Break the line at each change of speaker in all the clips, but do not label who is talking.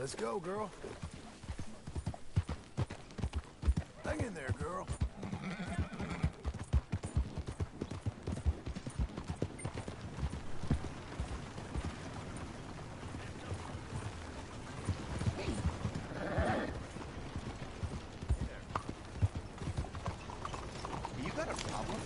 Let's go, girl. Hang in there, girl.
You got a problem?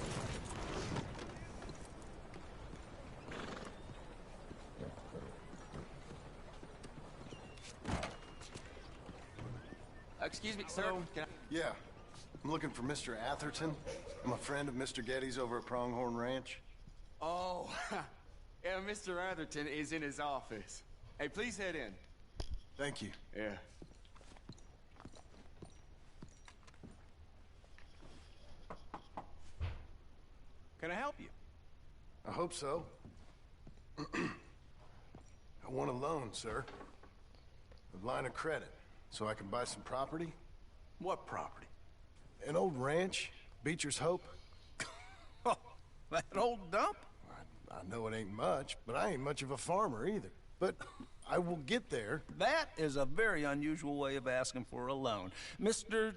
Excuse me, sir. Can I...
Yeah. I'm looking for Mr. Atherton. I'm a friend of Mr. Getty's over at Pronghorn Ranch.
Oh, yeah, Mr. Atherton is in his office. Hey, please head in.
Thank you.
Yeah. Can I help you?
I hope so. I want a loan, sir. A line of credit, so I can buy some property.
What property?
An old ranch, Beecher's Hope.
Oh, that old dump?
I know it ain't much, but I ain't much of a farmer either. But I will get there.
That is a very unusual way of asking for a loan. Mr.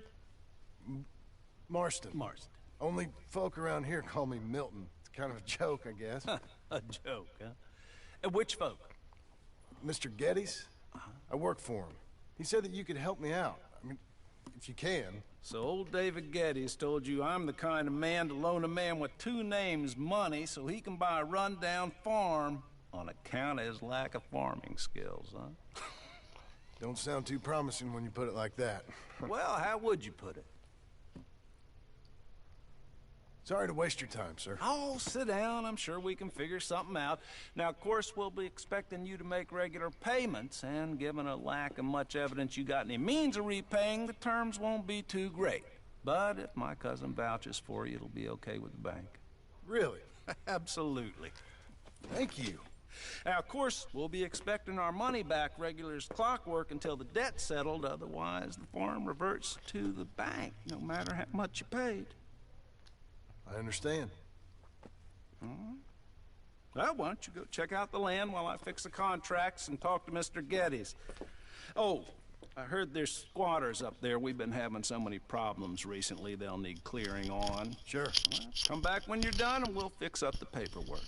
Marston.
Marston.
Only folk around here call me Milton. It's kind of a joke, I guess.
A joke, huh? And which folk?
Mr. Getty's? I work for him. He said that you could help me out. I mean, if you can.
So old David Geddes told you I'm the kind of man to loan a man with two names money so he can buy a rundown farm on account of his lack of farming skills, huh?
Don't sound too promising when you put it like that.
Well, how would you put it?
Sorry to waste your time, sir.
Oh, sit down. I'm sure we can figure something out. Now, of course, we'll be expecting you to make regular payments, and given a lack of much evidence you got any means of repaying, the terms won't be too great. But if my cousin vouches for you, it'll be okay with the bank.
Really?
Absolutely.
Thank you.
Now, of course, we'll be expecting our money back regular as clockwork until the debt's settled. Otherwise, the farm reverts to the bank, no matter how much you paid.
I understand.
Well, why don't you go check out the land while I fix the contracts and talk to Mr. Geddes. Oh, I heard there's squatters up there. We've been having so many problems recently, they'll need clearing on.
Sure.
Well, come back when you're done and we'll fix up the paperwork.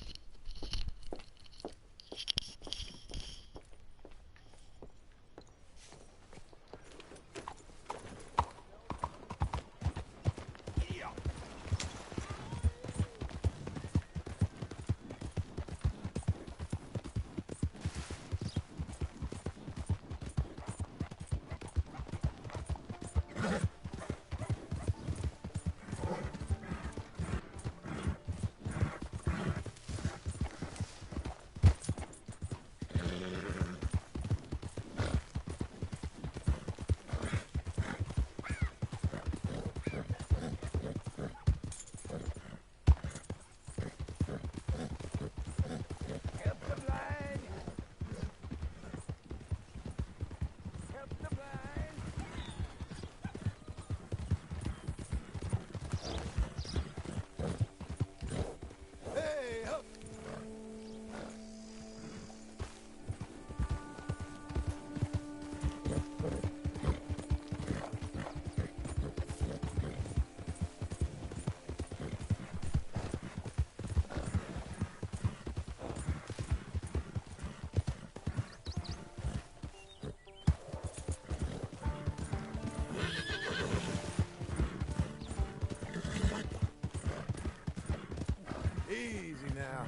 Easy now.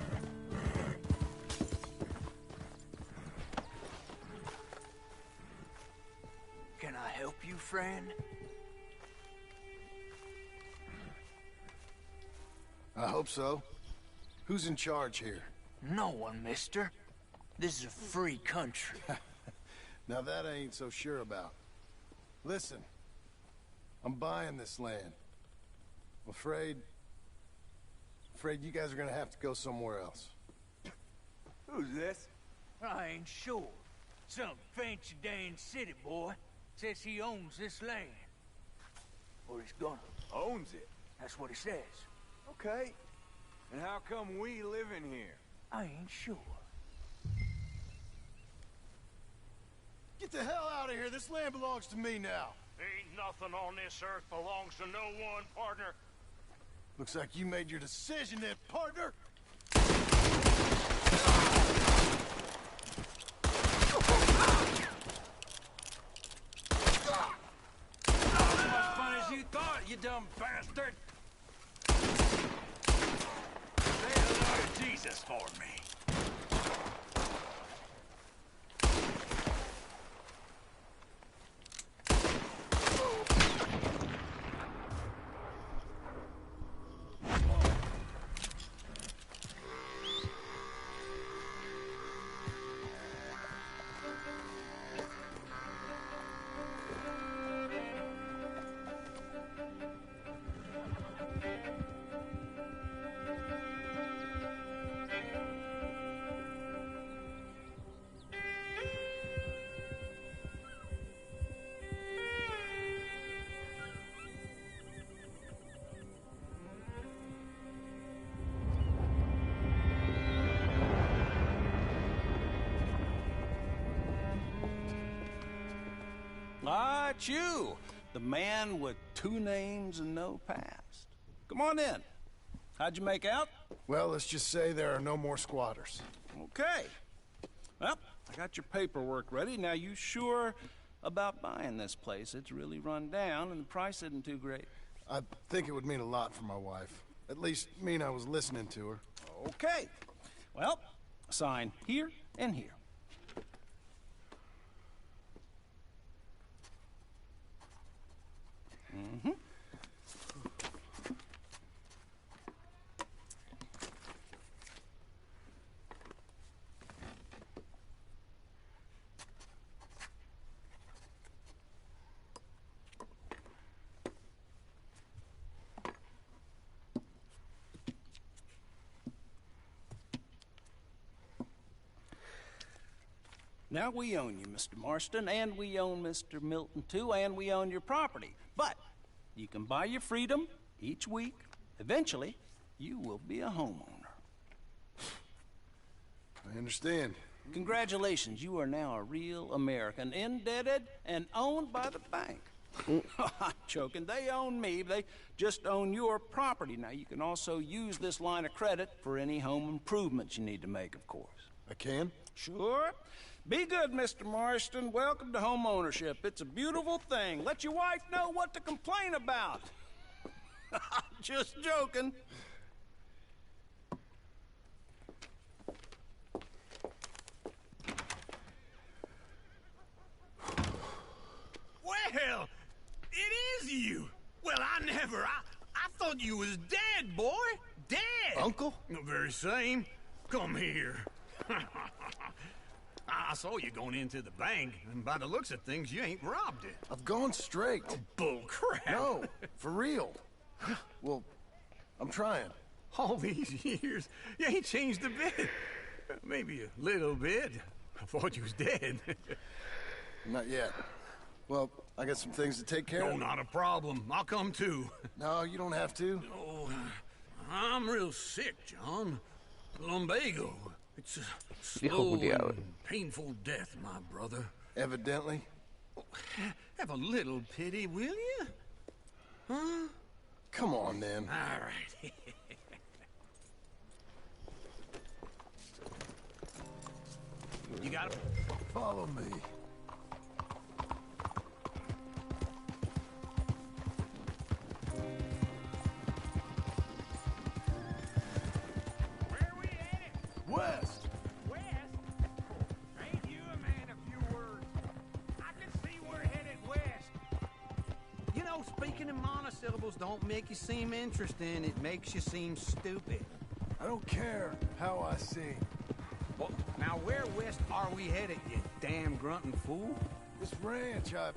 Can I help you, friend?
I hope so. Who's in charge here?
No one, mister. This is a free country.
Now that I ain't so sure about. Listen, I'm buying this land. I'm afraid you guys are gonna have to go somewhere else.
Who's this?
I ain't sure. Some fancy Dan city boy says he owns this land. Or he's gonna.
Owns it.
That's what he says.
Okay. And how come we live in here?
I ain't sure.
Get
the hell out of here. This land belongs to me now.
Ain't nothing on this earth belongs to no one, partner.
Looks like you made your decision then, partner.
Not as much fun as you thought, you dumb bastard! Say hello to Jesus for me.
Ah, it's you, the man with 2 names and no past. Come on in. How'd you make out?
Well, let's just say there are no more squatters.
Okay. Well, I got your paperwork ready. Now, you sure about buying this place? It's really run down, and the price isn't too great.
I think it would mean a lot for my wife. At least mean I was listening to her.
Okay. Well, sign here and here. Mm-hmm. Now, we own you, Mr. Marston, and we own Mr. Milton, too, and we own your property. But you can buy your freedom each week. Eventually, you will be a homeowner.
I understand.
Congratulations, you are now a real American, indebted and owned by the bank. I'm joking. They own me. They just own your property. Now, you can also use this line of credit for any home improvements you need to make, of course.
I can?
Sure. Be good, Mr. Marston. Welcome to home ownership. It's a beautiful thing. Let your wife know what to complain about. Just joking.
Well, it is you. Well, I thought you was dead, boy. Dead.
Uncle?
The very same. Come here. I saw you going into the bank, and by the looks of things, you ain't robbed it.
I've gone straight.
Bull crap.
No, for real. Well, I'm trying.
All these years, you ain't changed a bit. Maybe a little bit. I thought you was dead.
Not yet. Well, I got some things to take care
No,
of.
not a problem. I'll come too.
No, you don't have to.
Oh, I'm real sick, John. Lumbago. It's a slow and painful death, my brother.
Evidently.
Have a little pity, will you? Huh?
Come on, then.
All right. You got it?
Follow me.
Where are we headed?
West!
West? Ain't you a man of few words? I can see we're headed west.
You know, speaking in monosyllables don't make you seem interesting. It makes you seem stupid.
I don't care how I sing.
Well, now where west are we headed, you damn grunting fool?
This ranch I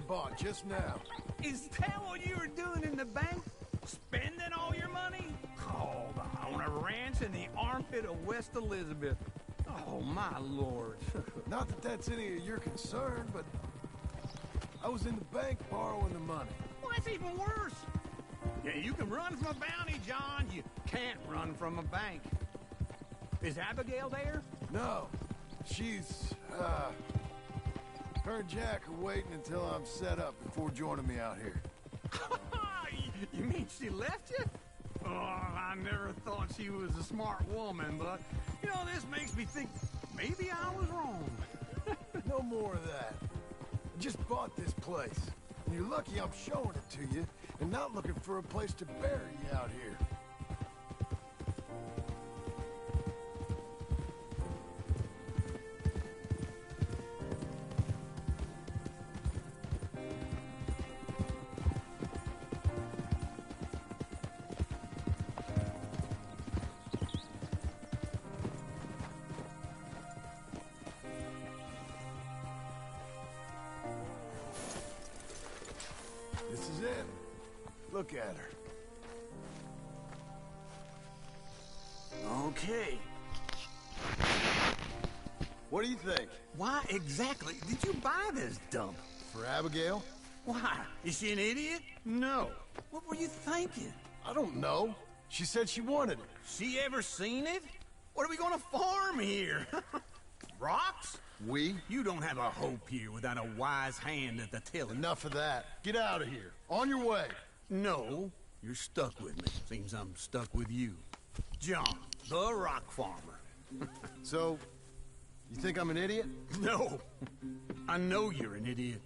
bought just now.
Is that what you were doing in the bank? Spending all your money? Oh, on a ranch in the armpit of West Elizabeth. Oh, my lord.
Not that that's any of your concern, but I was in the bank borrowing the money.
Well, that's even worse. Yeah, you can run from a bounty, John. You can't run from a bank. Is Abigail there?
No, She's, her and Jack are waiting until I'm set up before joining me out here.
You mean she left you? Oh, I never thought she was a smart woman, but, you know, this makes me think maybe I was wrong.
No more of that. I just bought this place. And you're lucky I'm showing it to you and not looking for a place to bury you out here. This is it. Look at her.
Okay.
What do you think?
Why exactly did you buy this dump?
For Abigail?
Why? Is she an idiot? No. What were you thinking?
I don't know. She said she wanted it.
She ever seen it? What are we gonna farm here? Rocks?
We?
You don't have a hope here without a wise hand at the tiller.
Enough of that. Get out of here. On your way.
No, you're stuck with me. Seems I'm stuck with you. John, the rock farmer.
So, you think I'm an idiot?
No, I know you're an idiot.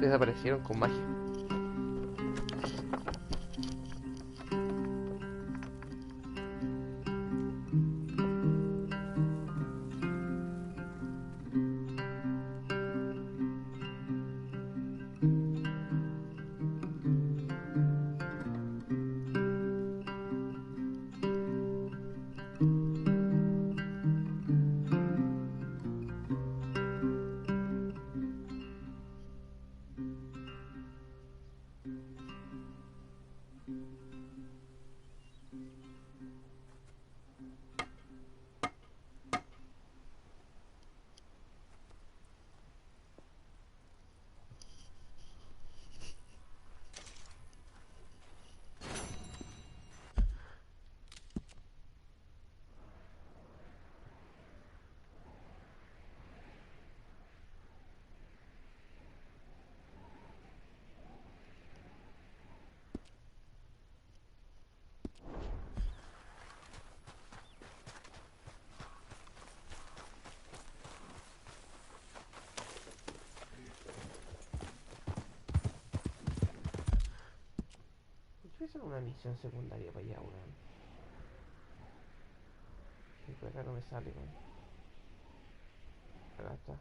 Desaparecieron con magia. ¿Qué es una misión secundaria para allá, weón? Sí, por acá no me sale, weón. Acá está.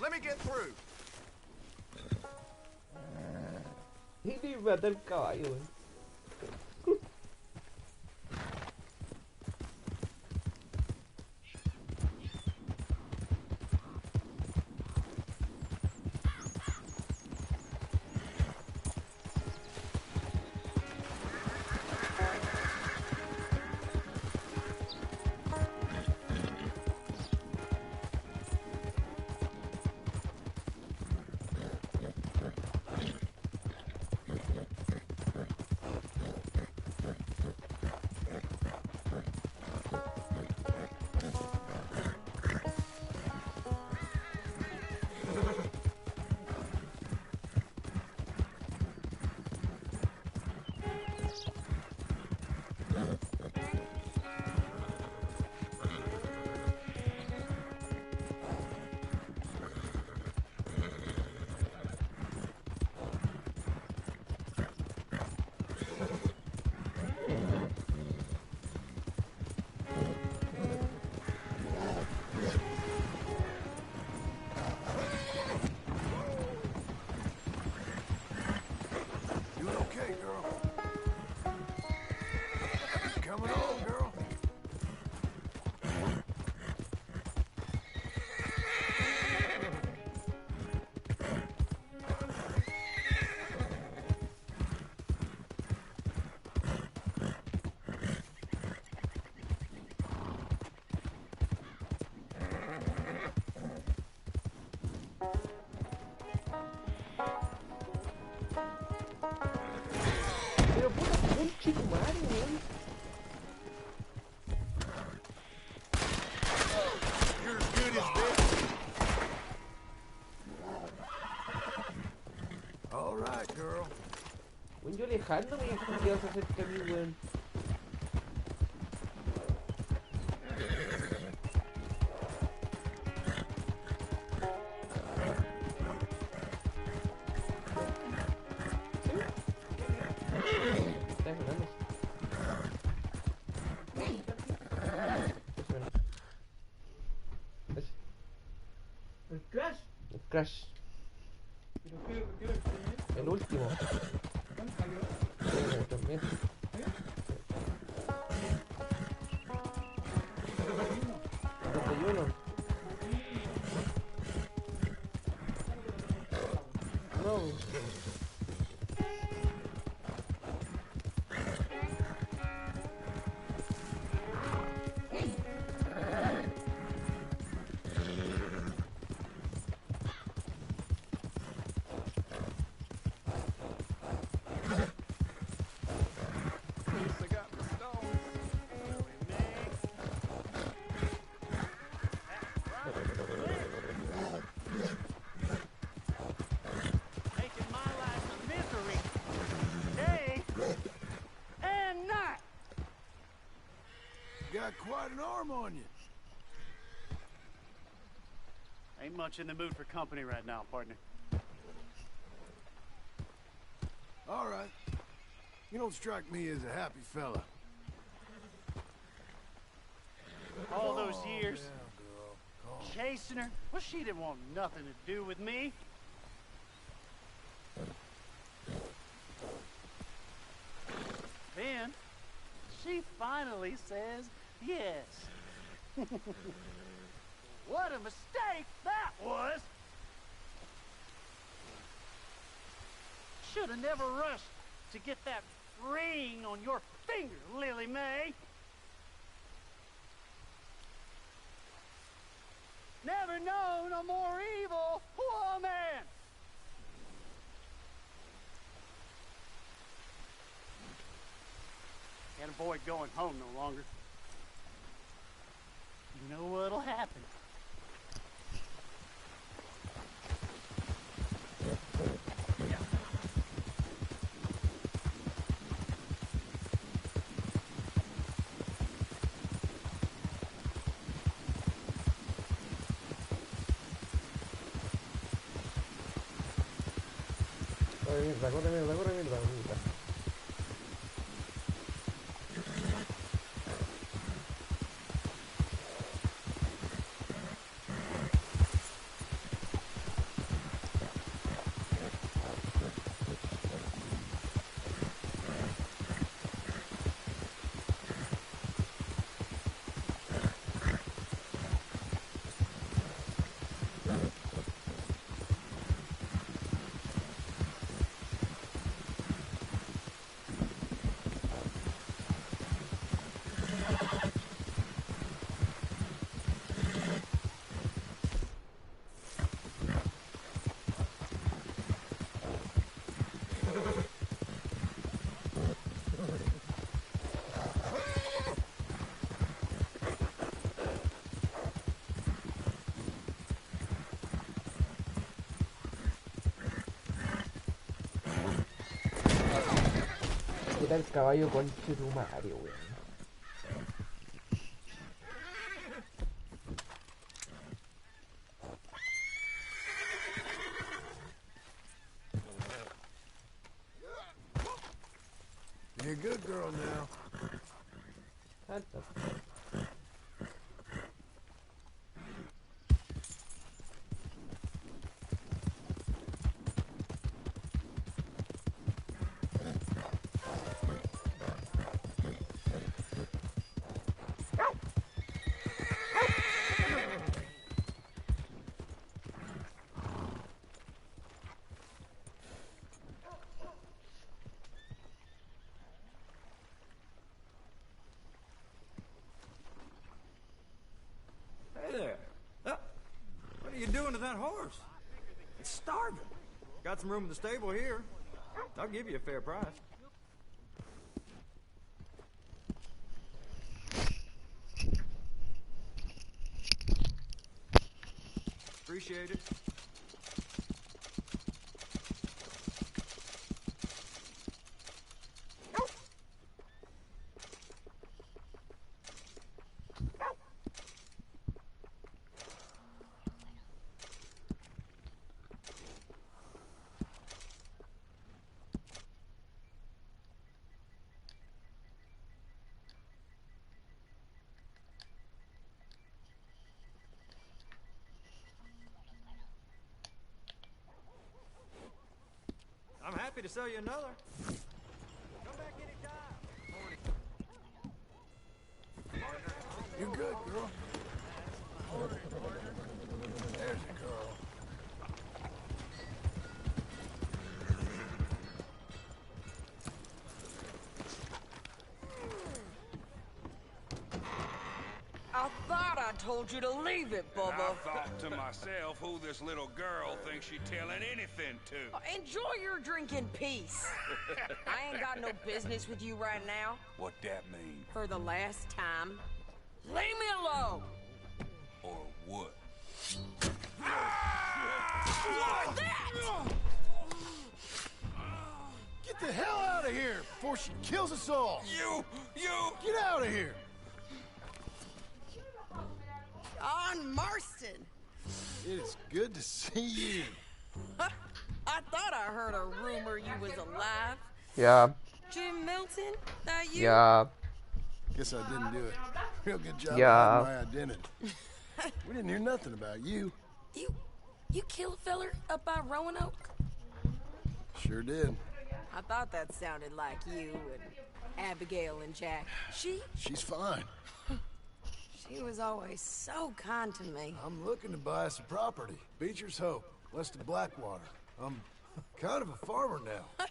Let me get through.
Y me mata el caballo, weón. Yo alejándome y tú te vas a hacer a mí, weón. Está ganando. Ese.
¿El Crash?
El Crash.
¿Pero qué lo tiene?
El último.
¿Cuándo salió?
También. No.
Making my life a misery. Day and night.
You got quite an arm on you.
Ain't much in the mood for company right now, partner.
All right. You don't strike me as a happy fella.
All those
Calm
years
down, girl. Calm.
chasing her, well, she didn't want nothing to do with me. Then she finally says yes. What a mistake that was! Should have never rushed to get that ring on your finger, Lily Mae. Never known a more evil woman! Can't avoid going home no longer. You know what'll happen.
Corre mierda, corre mierda, mierda. Puta el caballo conche tu madre, weón.
You're a good girl now.
Alta.
Hey there. What are you doing to that horse? It's starving. Got some room in the stable here. I'll give you a fair price. Appreciate it. happy to sell you another.
Come back anytime.
You're good, girl. There's a girl.
I thought I told you to leave it,
And I
Bubba.
thought to myself who this little girl thinks she telling anything to.
Enjoy your drink in peace. I ain't got no business with you right now.
What that mean?
For the last time, leave me alone.
Or what?
What that?
Get the hell out of here before she kills us all.
You!
Get out of here.
John Marston.
It is good to see you.
I thought I heard a rumor you was alive.
Yeah,
Jim Milton, that you?
yeah.
Guess I didn't do it. Real good job
Yeah.
hiding my identity. We didn't hear nothing about you.
You kill a feller up by Roanoke?
Sure did.
I thought that sounded like you and Abigail and Jack.
She's fine.
She was always so kind to me.
I'm looking to buy us a property. Beecher's Hope, west of Blackwater. I'm kind of a farmer now.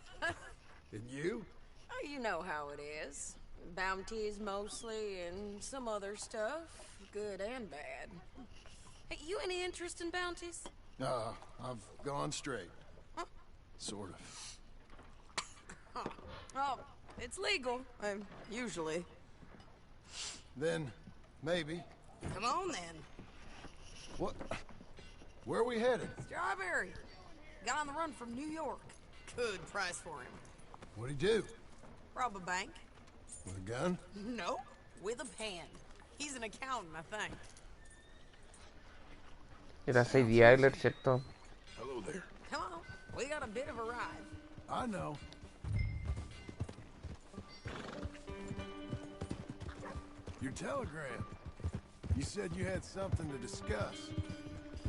And you?
Oh, you know how it is. Bounties mostly, and some other stuff, good and bad. Hey, you any interest in bounties?
I've gone straight.
Huh?
Sort of.
Oh, it's legal, usually.
Then, maybe.
Come on, then.
What? Where are we headed?
Strawberry. Got on the run from New York. Good price for him.
What'd he do?
Rob a bank?
With a gun?
Nope, with a pen. He's an accountant, I think.
Era Sadie Eiler, ¿cierto?
Hello there.
Come on, we got a bit of a ride.
I know. Your telegram. You said you had something to discuss.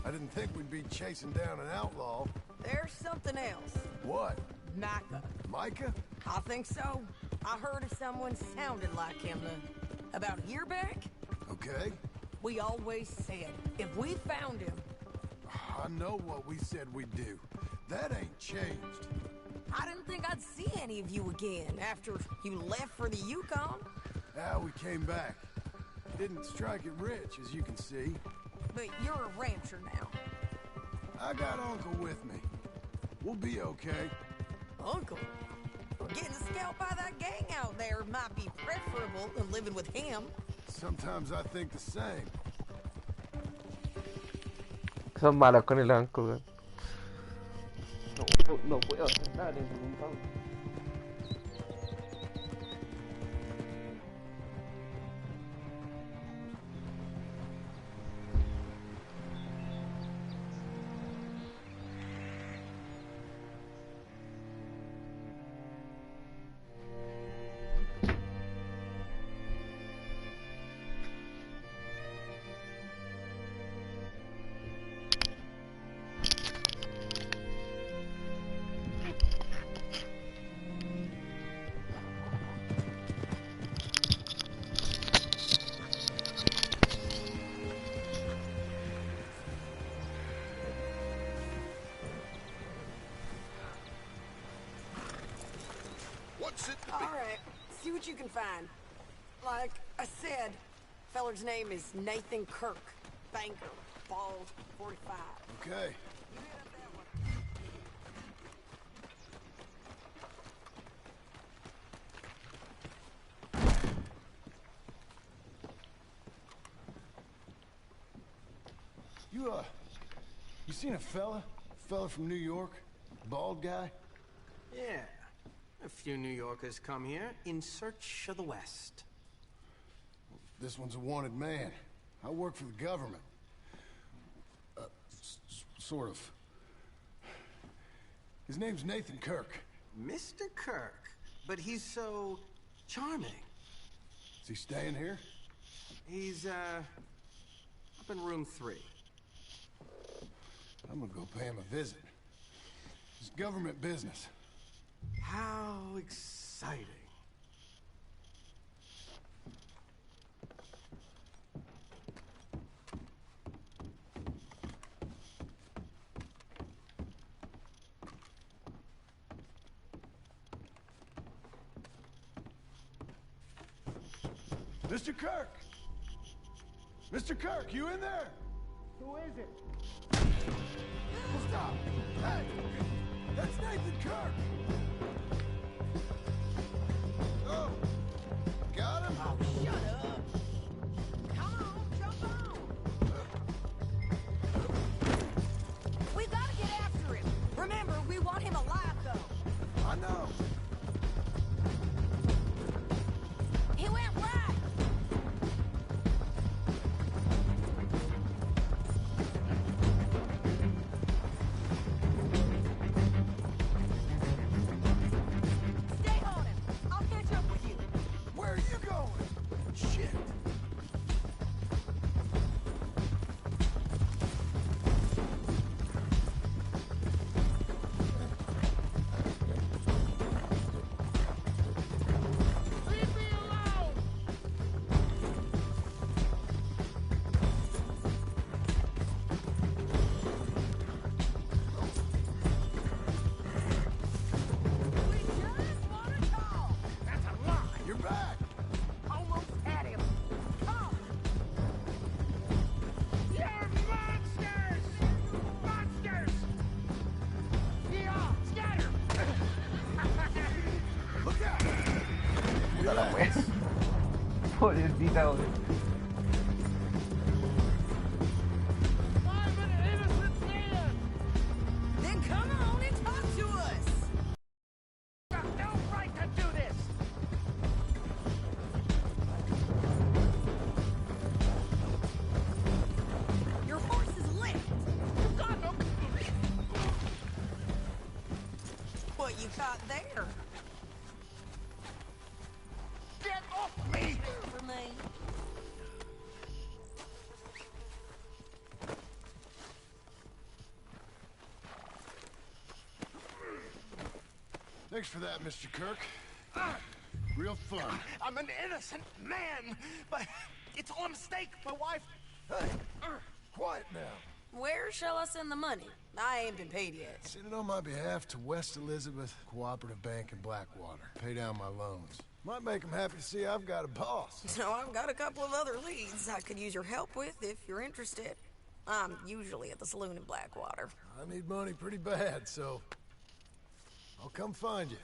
I didn't think we'd be chasing down an outlaw.
There's something else.
What?
Micah.
Micah?
I think so. I heard of someone sounding like him about a year back.
Okay.
We always said, if we found him...
I know what we said we'd do. That ain't changed.
I didn't think I'd see any of you again after you left for the Yukon.
We came back. Didn't strike it rich, as you can see.
But you're a rancher now.
I got Uncle with me. We'll be okay.
Uncle? Getting scalped by that gang out there might be preferable than living with him.
Sometimes I think the same.
Son malos con el banco, weón. No puedo andar en un banco.
All right, see what you can find. Like I said, feller's name is Nathan Kirk. Banker, bald, 45.
Okay. You seen a fella? Fella from New York? Bald guy?
Yeah. A few New Yorkers come here in search of the West.
This one's a wanted man. I work for the government. Sort of. His name's Nathan Kirk.
Mr. Kirk? But he's so charming.
Is he staying here?
He's, up in room 3.
I'm gonna go pay him a visit. It's government business. How exciting. Mr. Kirk! Mr. Kirk, you in there?
Who is it?
Stop! Hey! That's Nathan Kirk! Oh! Got him?
Oh, shut up. Come on, jump on. We gotta get after him. Remember, we want him alive, though.
I know.
He went right. Stay on him. I'll catch up with you.
Where are you going? Shit.
Leave me alone!
We just wanna talk.
That's a lie!
You're back.
Almost had him. Come.
You're monsters! Monsters! Yeah, scatter!
Look out.
Puta la wea. Pobrecita, güey.
I'm an innocent man!
Then come on and talk to us.
You have no right to do this!
Your horse is licked.
You got no...
What you caught there?
Get off me!
For me.
Thanks for that, Mr. Kirk. Real fun.
I'm an innocent man, but it's all a mistake. My wife...
Hey, quiet now.
Where shall I send the money? I ain't been paid yet.
Send it on my behalf to West Elizabeth Cooperative Bank in Blackwater. Pay down my loans. Might make them happy to see I've got a boss.
So I've got a couple of other leads I could use your help with if you're interested. I'm usually at the saloon in Blackwater.
I need money pretty bad, so I'll come find you.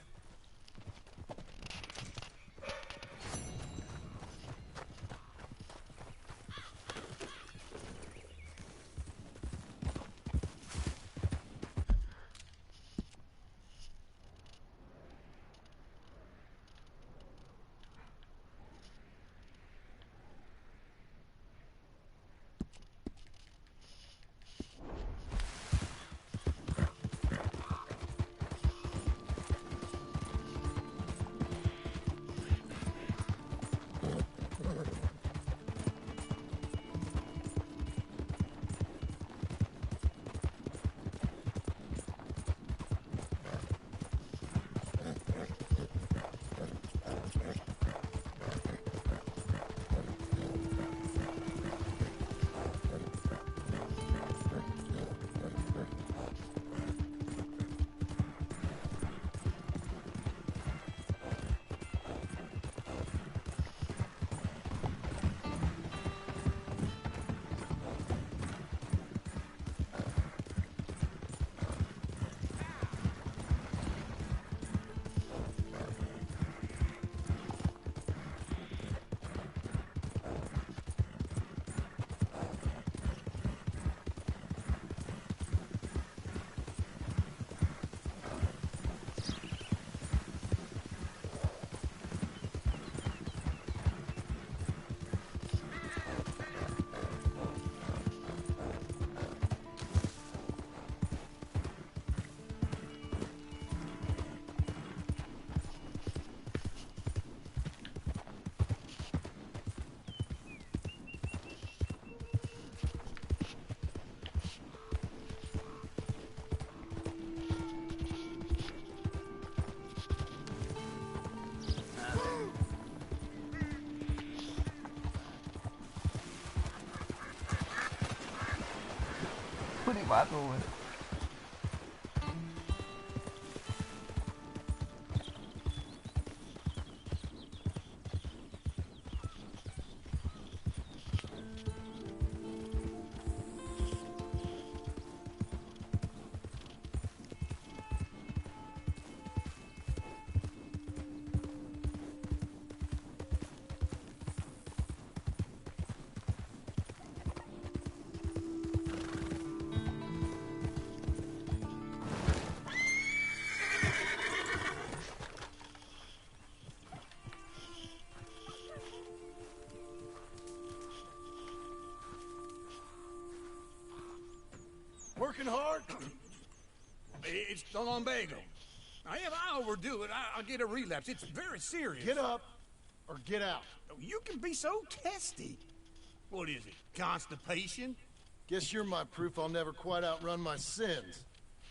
Puri mato, güey.
Working hard? It's the lumbago. Now, if I overdo it, I'll get a relapse. It's very serious.
Get up or get out.
You can be so testy. What is it, constipation?
Guess you're my proof I'll never quite outrun my sins.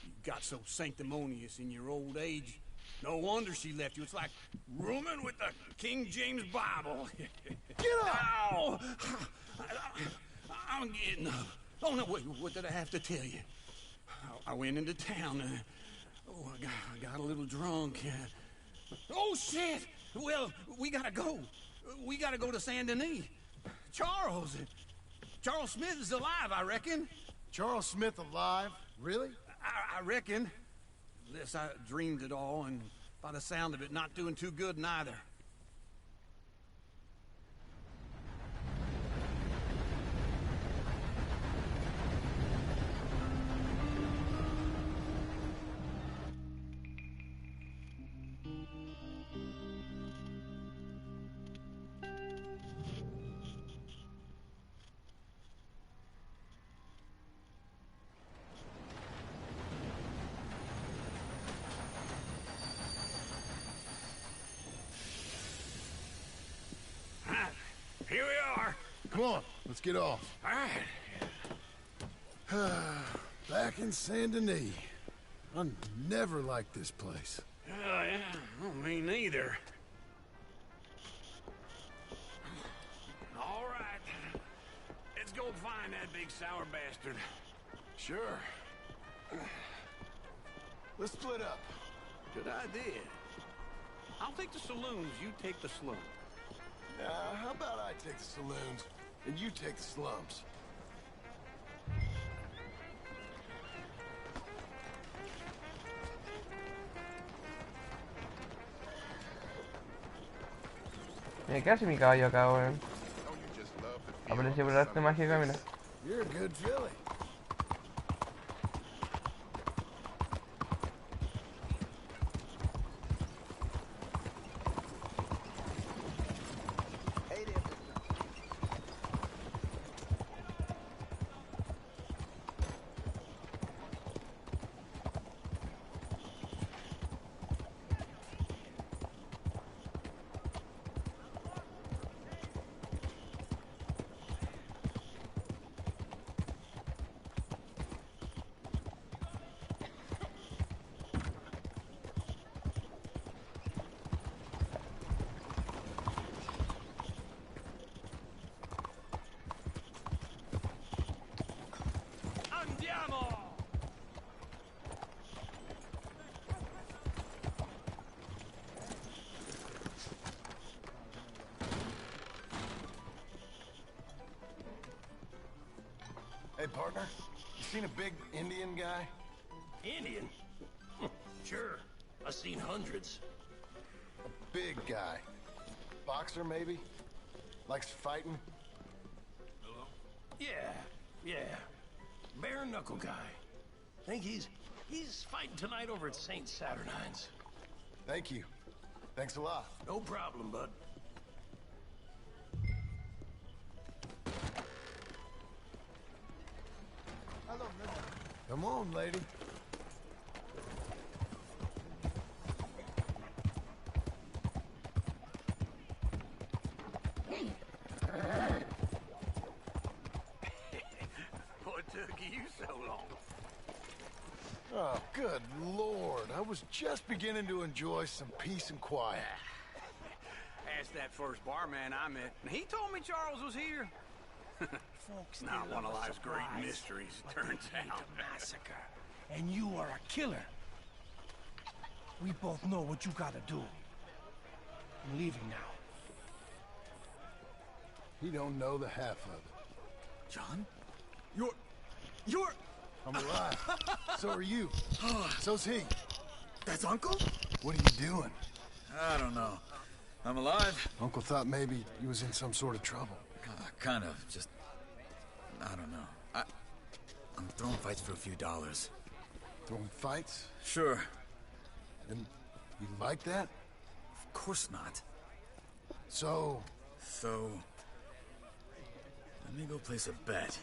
You got so sanctimonious in your old age. No wonder she left you. It's like rooming with the King James Bible.
Get up!
Ow! I'm getting up. Oh, no, wait, what did I have to tell you? I went into town. I got a little drunk. Oh, shit! Well, we gotta go. We gotta go to Saint Denis. Charles Smith is alive, I reckon.
Charles Smith alive? Really?
I reckon. Unless I dreamed it all, and by the sound of it, not doing too good neither. Here we are.
Come on, let's get off.
All right.
Back in Saint Denis. I never liked this place.
Yeah, well, me neither. All right. Let's go find that big sour bastard.
Sure. Let's split up.
Good idea. I'll take the saloons, you take the slums.
How about I take the saloons, and you take the slums?
Mira, ¿qué hace mi caballo acá, weón? Apareció por el arte mágica, mira.
You're a good filly. Hey, partner, you seen a big Indian guy?
Indian? Sure. I've seen hundreds.
A big guy. Boxer, maybe? Likes fighting?
Yeah. Bare knuckle guy. Think he's fighting tonight over at St. Saturnine's.
Thank you. Thanks a lot.
No problem, bud.
Come on, lady.
What took you so long?
Oh, good Lord. I was just beginning to enjoy some peace and quiet.
Asked that first barman I met, and he told me Charles was here.
Folks
Not
they
one
love
of
a
life's great
surprise,
mysteries,
but
turns
they hate
out.
a massacre. And you are a killer. We both know what you gotta do. I'm leaving now.
He don't know the half of it.
John? You're...
I'm alive. So are you. So's he.
That's Uncle?
What are you doing?
I don't know. I'm alive.
Uncle thought maybe he was in some sort of trouble.
Kind of. Just... I don't know. I'm throwing fights for a few dollars.
Throwing fights?
Sure.
And you like that?
Of course not.
So...
So... Let me go place a bet.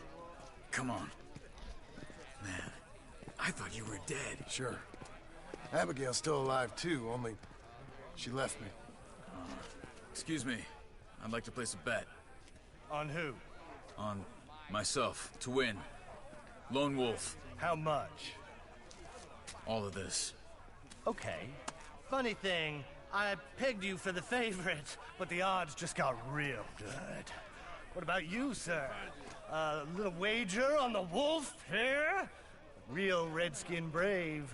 Come on. Man, I thought you were dead.
Sure. Abigail's still alive too, only she left me.
Excuse me. I'd like to place a bet.
On who?
On myself, to win. Lone Wolf.
How much?
All of this.
Okay. Funny thing, I pegged you for the favorite, but the odds just got real good. What about you, sir? A little wager on the wolf here? Real redskin brave.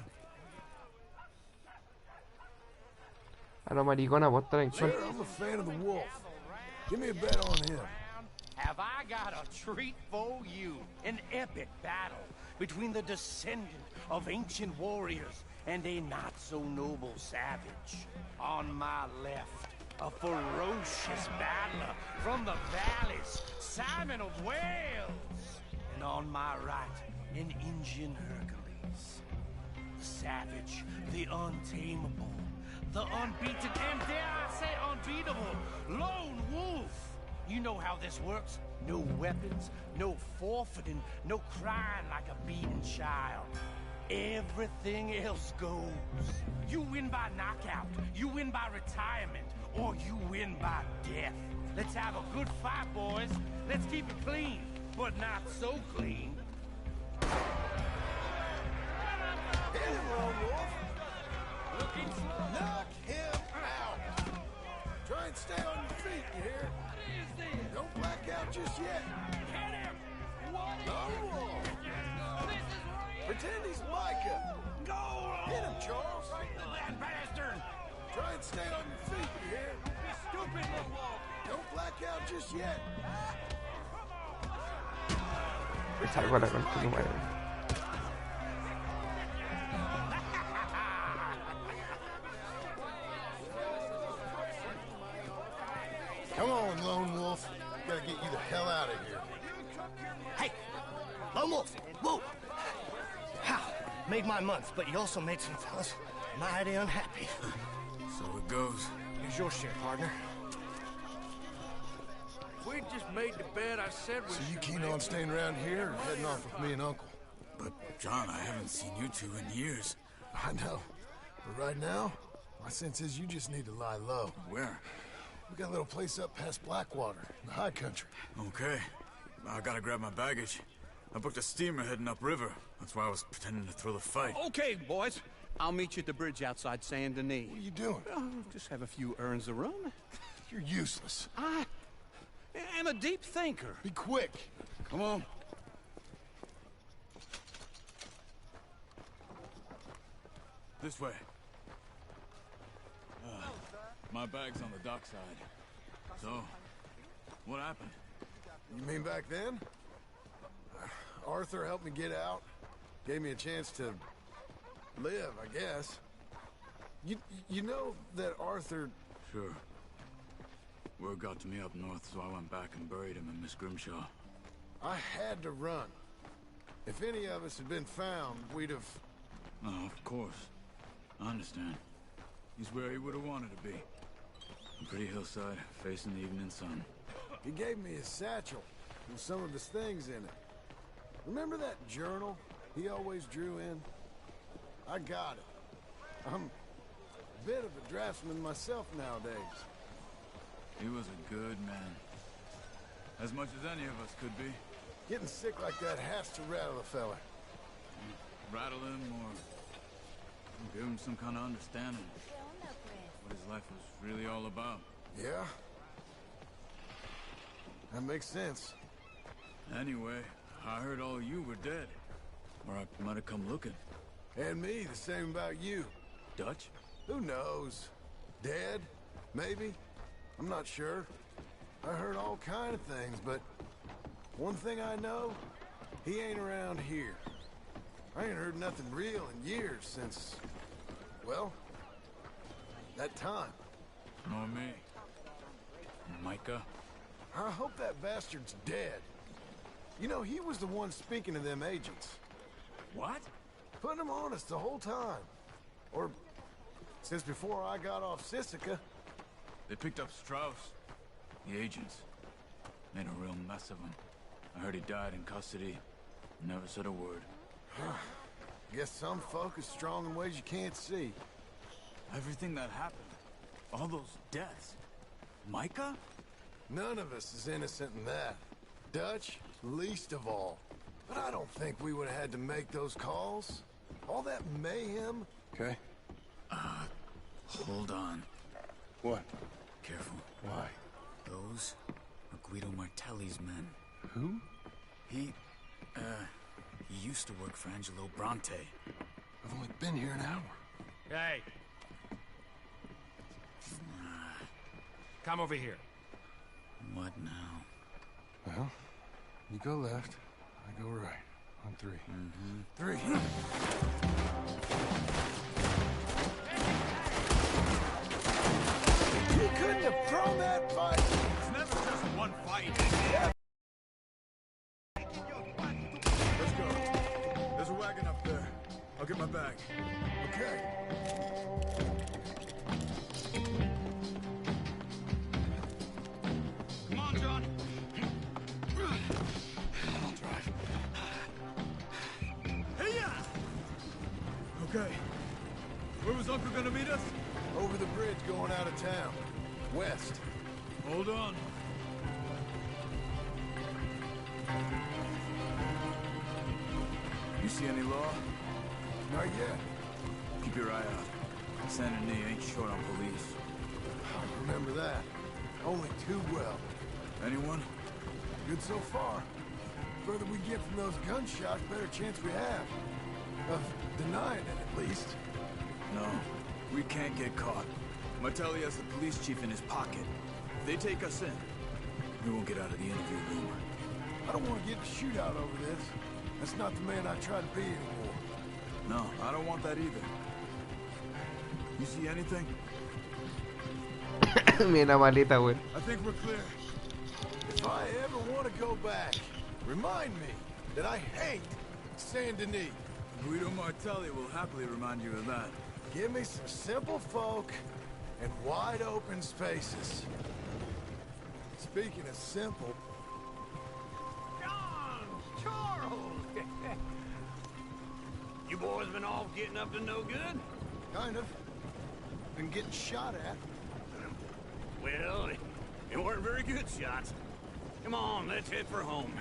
A lo maricona, vos
Sure,
tranquilo.
I'm a fan of the wolf. Give me a bet on him.
Have I got a treat for you? An epic battle between the descendant of ancient warriors and a not-so-noble savage. On my left, a ferocious battler from the valleys, Simon of Wales. And on my right, an Indian Hercules. The savage, the untamable, the unbeaten, and dare I say unbeatable, Lone Wolf. You know how this works. No weapons, no forfeiting, no crying like a beaten child. Everything else goes. You win by knockout, you win by retirement, or you win by death. Let's have a good fight, boys. Let's keep it clean, but not so clean.
Hit him, Lone Wolf.
Looking slow.
Knock him out. Try and stay on your feet, you hear?
What is this?
Don't black out just yet.
Hit him! What is
Lone Wolf.
this? Is real!
Pretend he's Micah.
Go!
Hit him, Charles.
That bastard!
Try and stay on your feet, you hear?
Be stupid, Lone Wolf!
Don't black out just yet.
Salgo a la concha de tu madre.
Come on, Lone Wolf. Gotta get you the hell out of here.
Hey! Lone Wolf! Whoa! How? Made my month, but you also made some fellas mighty unhappy.
So it goes.
Here's your share, partner.
We just made the bet I said we
So you
should
keen
make.
on staying around here or heading off with me and Uncle?
But, John, I haven't seen you two in years.
I know. But right now, my sense is you just need to lie low.
Where?
We got a little place up past Blackwater, in the high country.
Okay. I gotta grab my baggage. I booked a steamer heading upriver. That's why I was pretending to throw the fight.
Okay, boys. I'll meet you at the bridge outside Saint Denis.
What are you doing?
Oh, just have a few urns of rum.
You're useless.
I am a deep thinker.
Be quick.
Come on. This way. My bag's on the dockside. So, what happened?
You mean back then? Arthur helped me get out. Gave me a chance to live, I guess. You know that Arthur...
Sure. Word got to me up north, so I went back and buried him in Miss Grimshaw.
I had to run. If any of us had been found, we'd have...
Oh, of course. I understand. He's where he would have wanted to be. A pretty hillside, facing the evening sun.
He gave me his satchel with some of his things in it. Remember that journal he always drew in? I got it. I'm a bit of a draftsman myself nowadays.
He was a good man. As much as any of us could be.
Getting sick like that has to rattle a fella.
Rattle him or give him some kind of understanding. What his life was really all about.
Yeah? That makes sense.
Anyway, I heard all you were dead. Or I might have come looking.
And me, the same about you.
Dutch?
Who knows? Dead? Maybe? I'm not sure. I heard all kind of things, but one thing I know, he ain't around here. I ain't heard nothing real in years since, well, that time.
Nor me. Micah?
I hope that bastard's dead. You know, he was the one speaking to them agents.
What?
Putting them on us the whole time. Or, since before I got off Sisika.
They picked up Strauss. The agents. Made a real mess of him. I heard he died in custody. Never said a word.
Guess some folk is strong in ways you can't see.
Everything that happened. All those deaths. Micah?
None of us is innocent in that. Dutch, least of all. But I don't think we would have had to make those calls. All that mayhem. Okay.
Hold on.
What?
Careful.
Why?
Those are Guido Martelli's men.
Who?
He used to work for Angelo Bronte.
I've only been here an hour.
Hey. Come over here.
What now?
Well, you go left, I go right. On three.
Mm-hmm.
3. You couldn't have thrown that fight!
It's never just one fight.
Yeah.
Let's go. There's a wagon up there. I'll get my bag.
Okay.
Come on, John. I'll drive. Hey-ya! Okay. Where was Uncle gonna meet us?
Over the bridge going out of town. West.
Hold on. You see any law?
Not yet.
Keep your eye out. San Denis ain't short on police.
I remember that. Only too well.
Anyone?
Good so far. Further we get from those gunshots, better chance we have. Of denying it, at least.
No, we can't get caught. Martelli has the police chief in his pocket. If they take us in, we won't get out of the interview room.
I don't want to get in a shootout over this. That's not the man I try to be anymore.
No, I don't want that either. You see anything?
Mira malita, güey.
I think we're clear.
If I ever want to go back, remind me that I hate Saint Denis.
Guido Martelli will happily remind you of that.
Give me some simple folk and wide open spaces. Speaking of simple...
John! Charles! You boys been off getting up to no good?
Kind of. Been getting shot at.
Well, they weren't very good shots. Come on, let's head for home.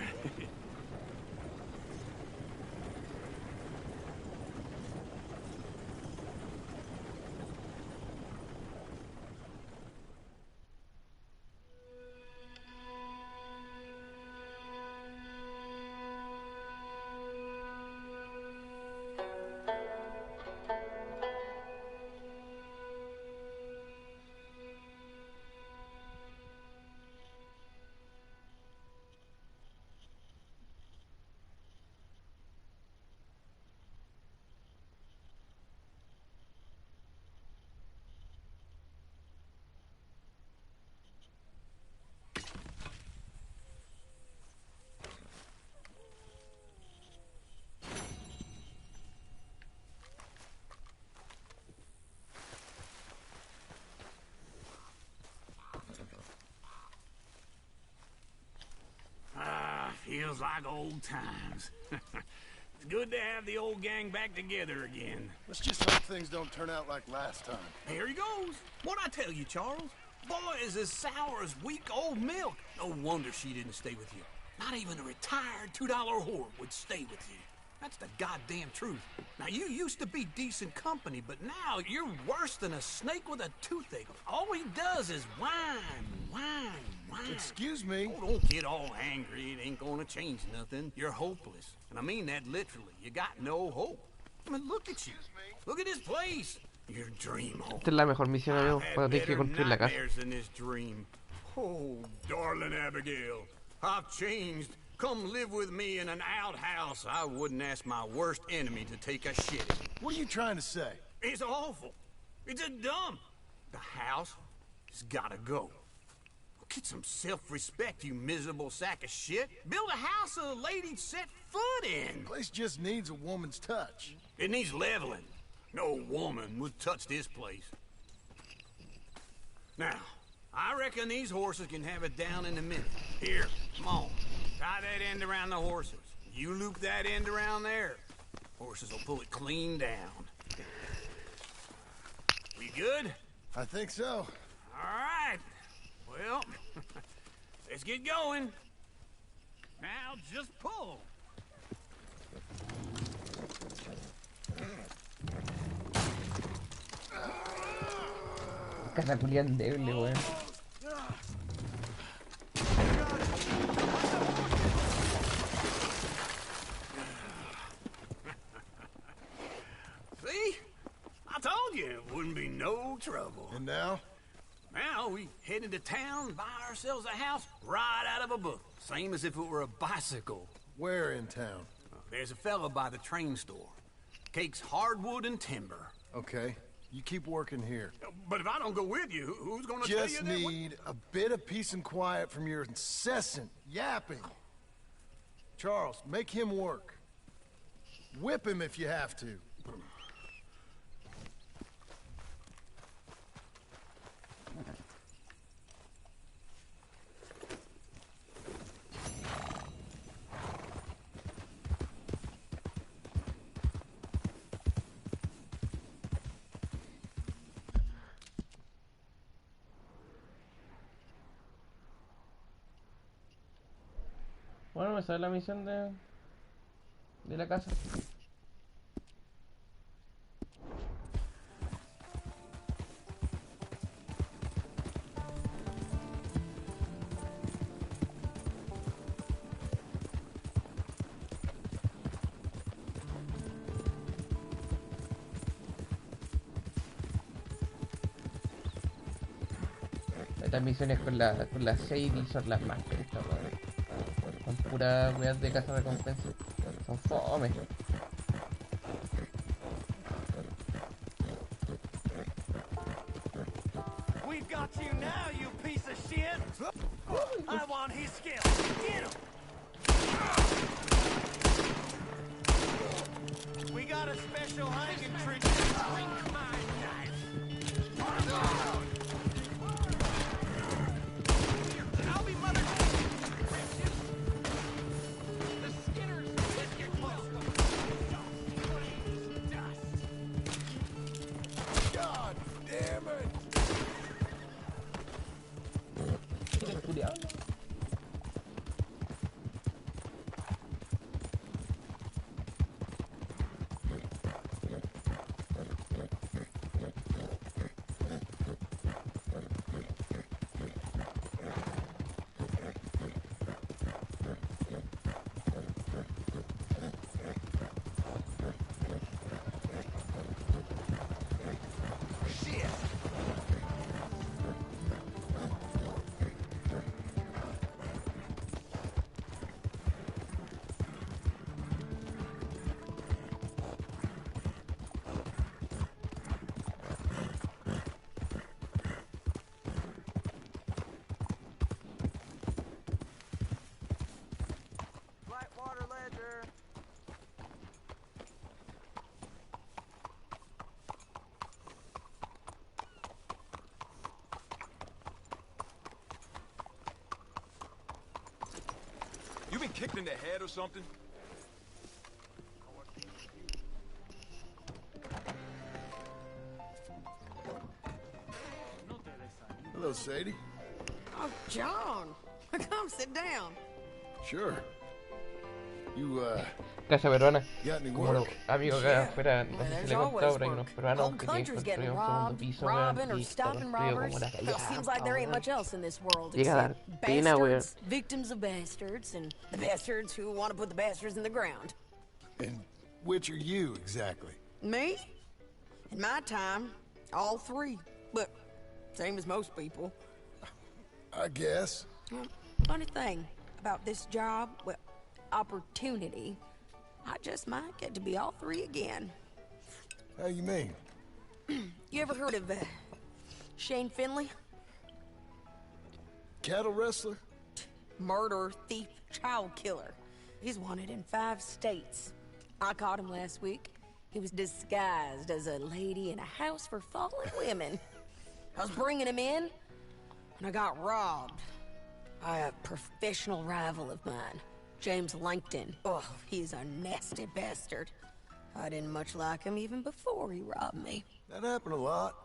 Feels like old times. It's good to have the old gang back together again.
Let's just hope things don't turn out like last time.
Here he goes. What'd I tell you, Charles? Boy is as sour as weak old milk. No wonder she didn't stay with you. Not even a retired $2 whore would stay with you. That's the goddamn truth. Now, you used to be decent company, but now you're worse than a snake with a toothache. All he does is whine, whine,
Excuse me?
Oh, don't get all angry. It ain't gonna change nothing. You're hopeless. And I mean that literally. You got no hope. I mean, look at you. Look at this place. Your dream home.
Esta es la mejor misión, amigo, cuando tienes que construir la casa.
In this dream. Oh, darling Abigail, I've changed. Come live with me in an outhouse. I wouldn't ask my worst enemy to take a shit in.
What are you trying to say?
It's awful. It's a dump. The house has gotta go. Get some self-respect, you miserable sack of shit. Build a house a lady'd set foot in.
The place just needs a woman's touch.
It needs leveling. No woman would touch this place. Now, I reckon these horses can have it down in a minute. Here, come on. Tie that end around the horses. You loop that end around there. Horses will pull it clean down. We good?
I think so.
All right. Well, let's get going. Now just pull.
Casa culia endeble, weón.
See? I told you it wouldn't be no trouble.
And now?
Now we head into town, buy ourselves a house right out of a book. Same as if it were a bicycle.
Where in town?
There's a fella by the train store. Cakes hardwood and timber.
Okay. You keep working here.
But if I don't go with you, who's gonna tell you
Just
that?
need a bit of peace and quiet from your incessant yapping. Charles, make him work. Whip him if you have to.
Bueno, me sale la misión de la casa. Estas misiones con la Sadie son las más tristes, con pura weas de casa recompensa. Son fome.
We've got you now, you piece of shit! I want his skill. Get him! We got a special hanging trick. Drink my knife. I'll be mother. The Skinners hit your close.
God damn it!
You been kicked in the head or something?
Hello, Sadie.
Oh, John. Come sit down.
Sure. You
casa peruana.
Got any
Como los
work?
amigos que afuera, no sé si le he contado, pero hay unos peruanos
Whole
que
country's
construyen
getting
un segundo
robbed,
piso, weón,
robbing, or
y está
stopping
construido
robbers.
como la
Well,
callada,
seems like there ain't
weón.
much else in this world
Llega a dar
except
pena, weón.
bastards, victims of bastards, and the bastards who want to put the bastards in the ground.
And which are you, exactly?
Me? In my time, all three. But same as most people.
I guess.
Well, funny thing about this job, well, opportunity, I just might get to be all three again.
How you mean?
You ever heard of Shane Finley?
Cattle wrestler?
Murderer, thief, child killer. He's wanted in 5 states. I caught him last week. He was disguised as a lady in a house for fallen women. I was bringing him in, and I got robbed by a professional rival of mine, James Langton. Oh, he's a nasty bastard. I didn't much like him even before he robbed me.
That happened a lot.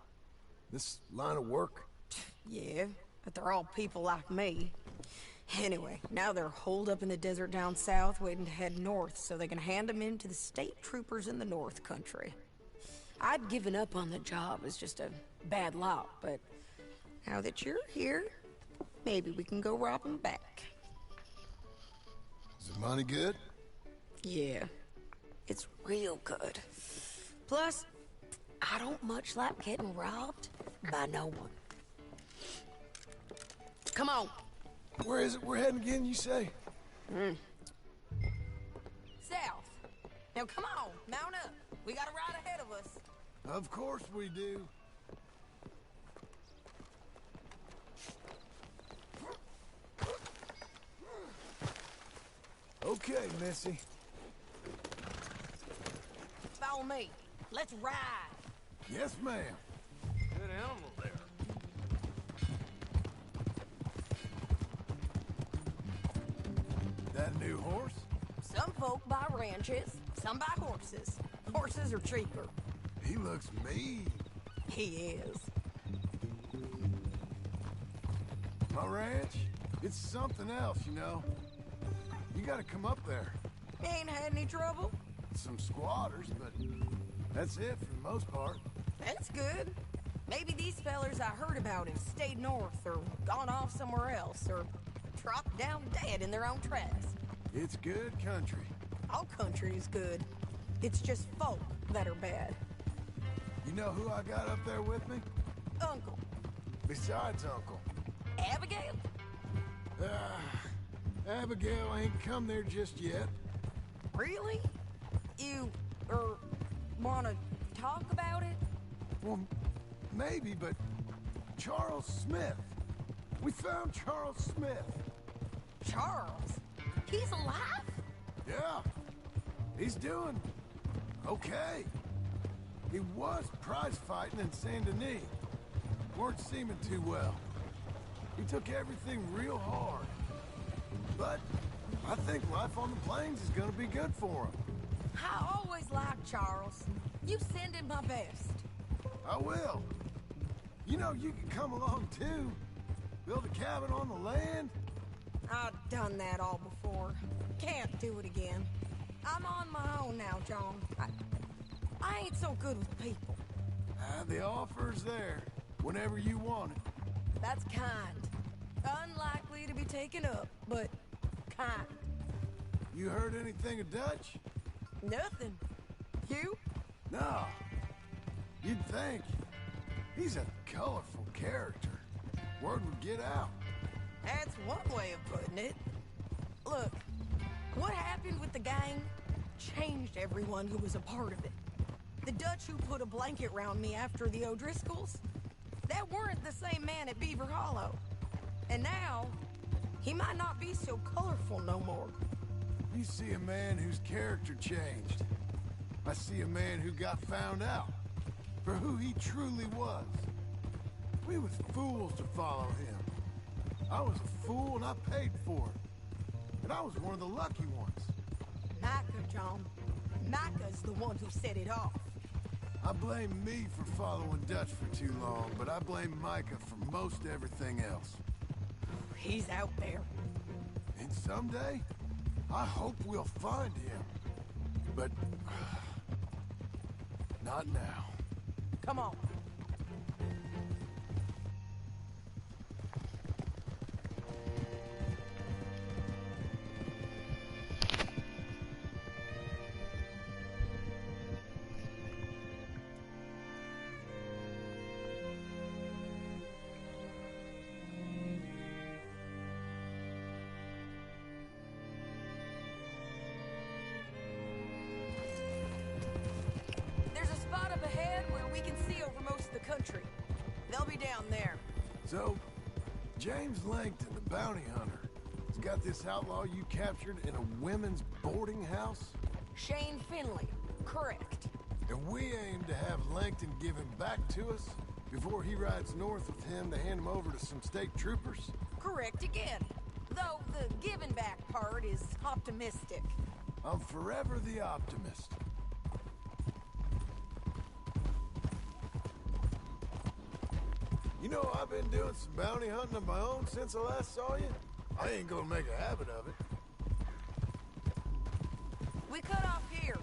This line of work.
Yeah, but they're all people like me. Anyway, now they're holed up in the desert down south, waiting to head north so they can hand them in to the state troopers in the north country. I'd given up on the job as just a bad lot, but now that you're here, maybe we can go rob them back.
Is the money good?
Yeah, it's real good. Plus, I don't much like getting robbed by no one. Come on.
Where is it we're heading again, you say?
South. Now come on, mount up. We got a ride ahead of us.
Of course we do. Okay, Missy.
Follow me. Let's ride.
Yes, ma'am.
Good animal there.
That new horse?
Some folk buy ranches, some buy horses. Horses are cheaper.
He looks mean.
He is.
My ranch? It's something else, you know. You gotta come up there.
Ain't had any trouble?
Some squatters, but that's it for the most part.
That's good. Maybe these fellers I heard about have stayed north or gone off somewhere else or dropped down dead in their own tracks.
It's good country.
All country is good. It's just folk that are bad.
You know who I got up there with me?
Uncle.
Besides Uncle.
Abigail?
Abigail ain't come there just yet.
Really? You, wanna talk about it?
Well, maybe, but Charles Smith. We found Charles Smith.
Charles? He's alive?
Yeah. He's doing okay. He was prize fighting in Saint Denis. Weren't seeming too well. He took everything real hard. But I think life on the plains is gonna be good for him.
I always liked Charles. You send him my best.
I will. You know, you can come along too. Build a cabin on the land.
I've done that all before. Can't do it again. I'm on my own now, John. I ain't so good with people.
The offer's there, whenever you want it.
That's kind. Unlikely to be taken up, but kind.
You heard anything of Dutch?
Nothing. You?
No. You'd think. He's a colorful character. Word would get out.
That's one way of putting it. Look, what happened with the gang changed everyone who was a part of it. The Dutch who put a blanket round me after the O'Driscolls, that weren't the same man at Beaver Hollow. And now, he might not be so colorful no more.
You see a man whose character changed. I see a man who got found out for who he truly was. We was fools to follow him. I was a fool and I paid for it. And I was one of the lucky ones.
Micah, John. Micah's the one who set it off.
I blame me for following Dutch for too long, but I blame Micah for most everything else.
He's out there.
And someday, I hope we'll find him. But... not now.
Come on. There's a spot up ahead where we can see over most of the country. They'll be down there.
So, James Langton, the bounty hunter, has got this outlaw you captured in a women's boarding house?
Shane Finley. Correct.
And we aim to have Langton give him back to us before he rides north with him to hand him over to some state troopers?
Correct again. Though the giving back part is optimistic.
I'm forever the optimist. You know, I've been doing some bounty hunting of my own since I last saw you. I ain't gonna make a habit of it.
We cut off here.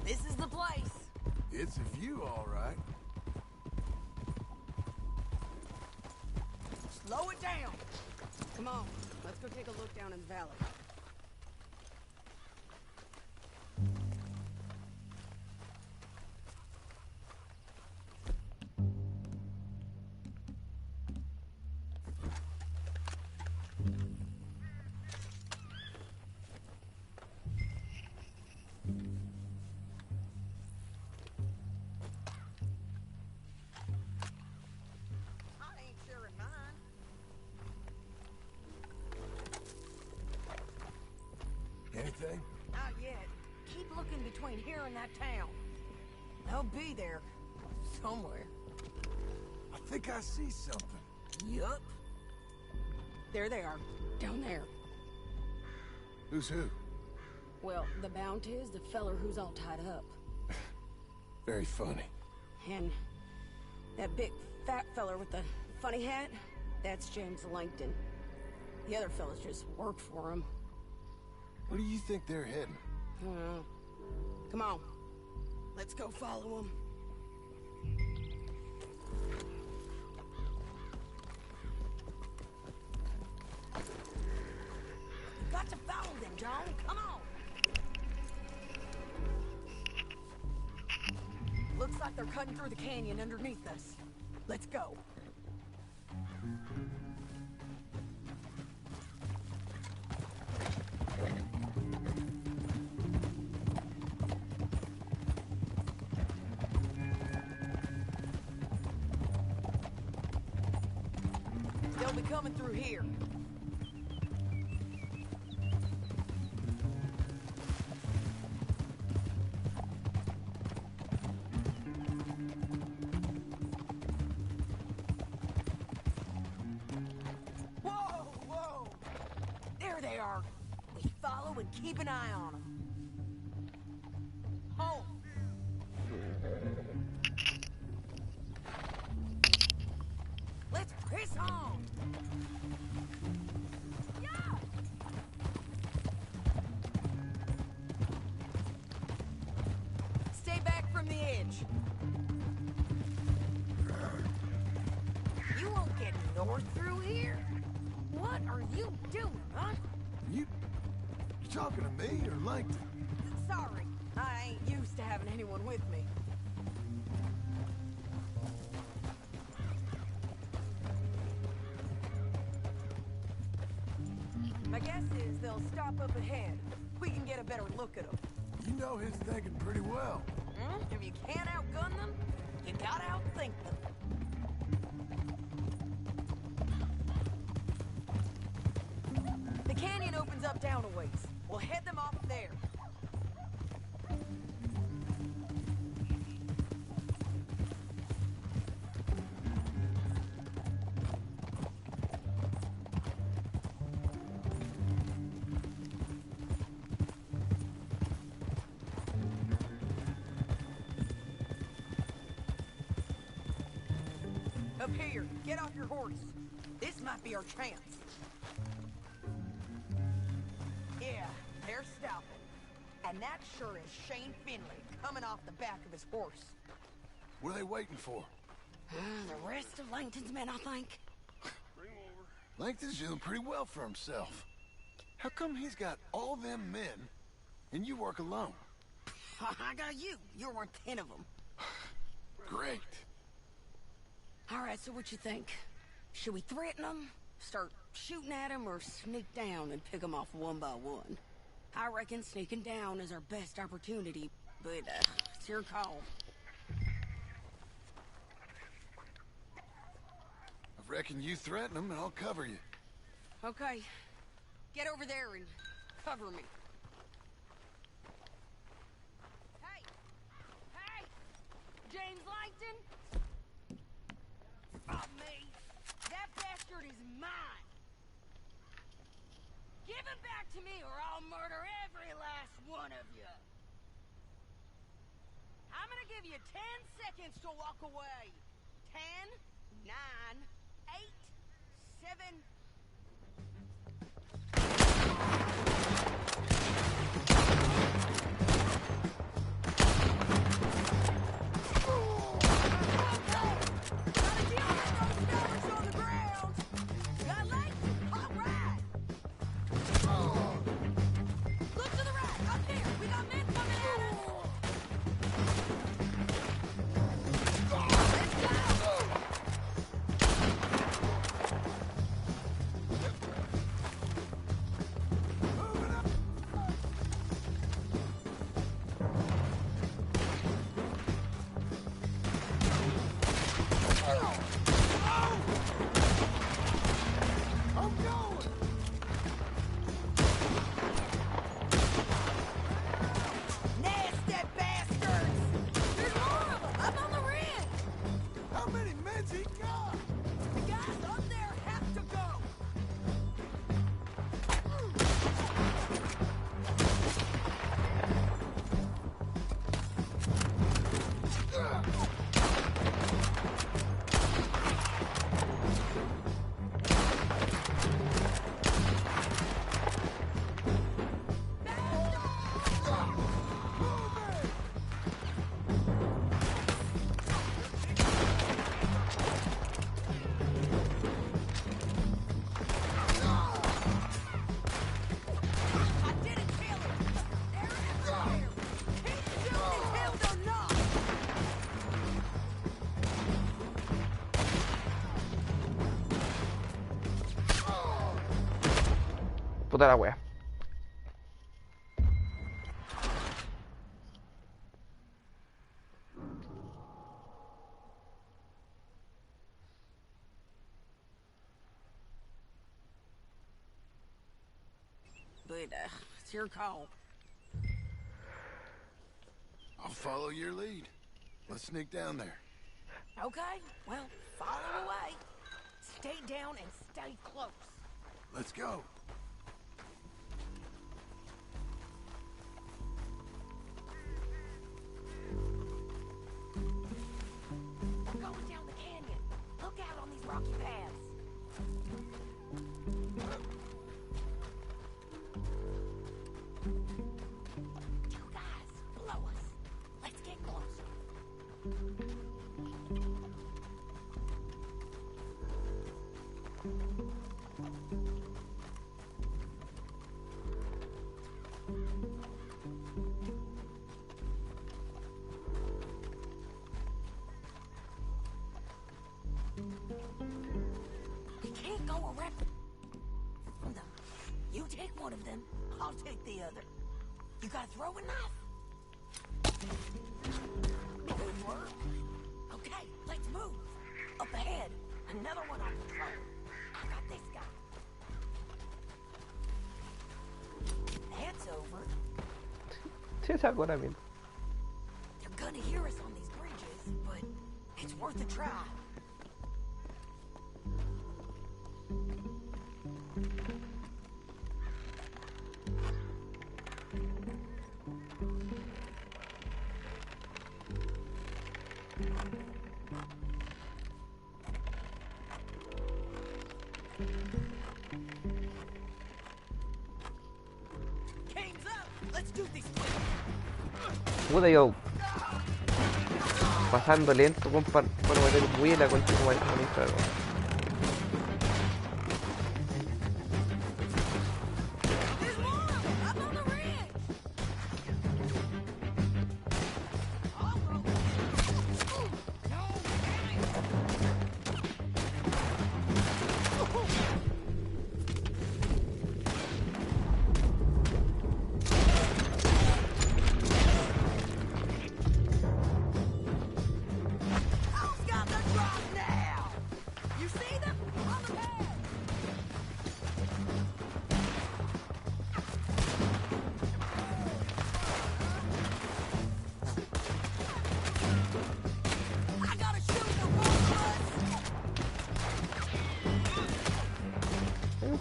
This is the place.
It's a view, all right.
Slow it down. Come on, let's go take a look down in the valley. I ain't sure in mine.
Anything?
Not yet. Keep looking between here and that town. They'll be there. Somewhere.
I think I see something.
Yup. There they are. Down there.
Who's who?
Well, the bounty is the feller who's all tied up.
Very funny.
And that big fat feller with the funny hat, that's James Langton. The other fellas just work for him.
Where do you think they're heading?
Come on. Let's go follow him. Got to follow them, John. Come on. Looks like they're cutting through the canyon underneath us. Let's go. They'll be coming through here. Whoa! There they are. We follow and keep an eye on them. Home. Let's press on. Yeah. Stay back from the edge. You won't get north through here. What are you doing, huh?
You talking to me or Langton?
Sorry, I ain't used to having anyone with me. My guess is they'll stop up ahead. We can get a better look at them.
You know his thinking pretty well.
If you can't outgun them, you gotta outthink them. The canyon opens up down a ways. We'll head them off there. Up here. get off your horse. This might be our chance. Yeah, they're stopping. And that sure is Shane Finley coming off the back of his horse.
What are they waiting for?
The rest of Langton's men, I think.
Langton's doing pretty well for himself. How come he's got all them men, and you work alone?
I got you. You're worth 10 of them.
Great.
All right, so what you think? Should we threaten them, start shooting at them, or sneak down and pick them off one by one? I reckon sneaking down is our best opportunity, but it's your call.
I reckon you threaten them, and I'll cover you.
Okay. Get over there and cover me. Hey! Hey! James Langton? Oh, me. That bastard is mine. Give him back to me or I'll murder every last one of you. I'm gonna give you 10 seconds to walk away. 10, 9, 8, 7...
Puta la wea.
But, it's your call.
I'll follow your lead. Let's sneak down there.
Okay, well, follow away. Stay down and stay close.
Let's go.
We're going down the canyon. Look out on these rocky paths. You guys, below us. Let's get closer. We can't go around them. You take one of them, I'll take the other. You gotta throw a knife. Good work. Okay, let's move. Up ahead, another one on patrol. I got this guy. That's over.
Sí, es algo también.
They're gonna hear us on these bridges, but it's worth a try.
Puta, yo pasando lento, compa, para meter vuela con tu madre.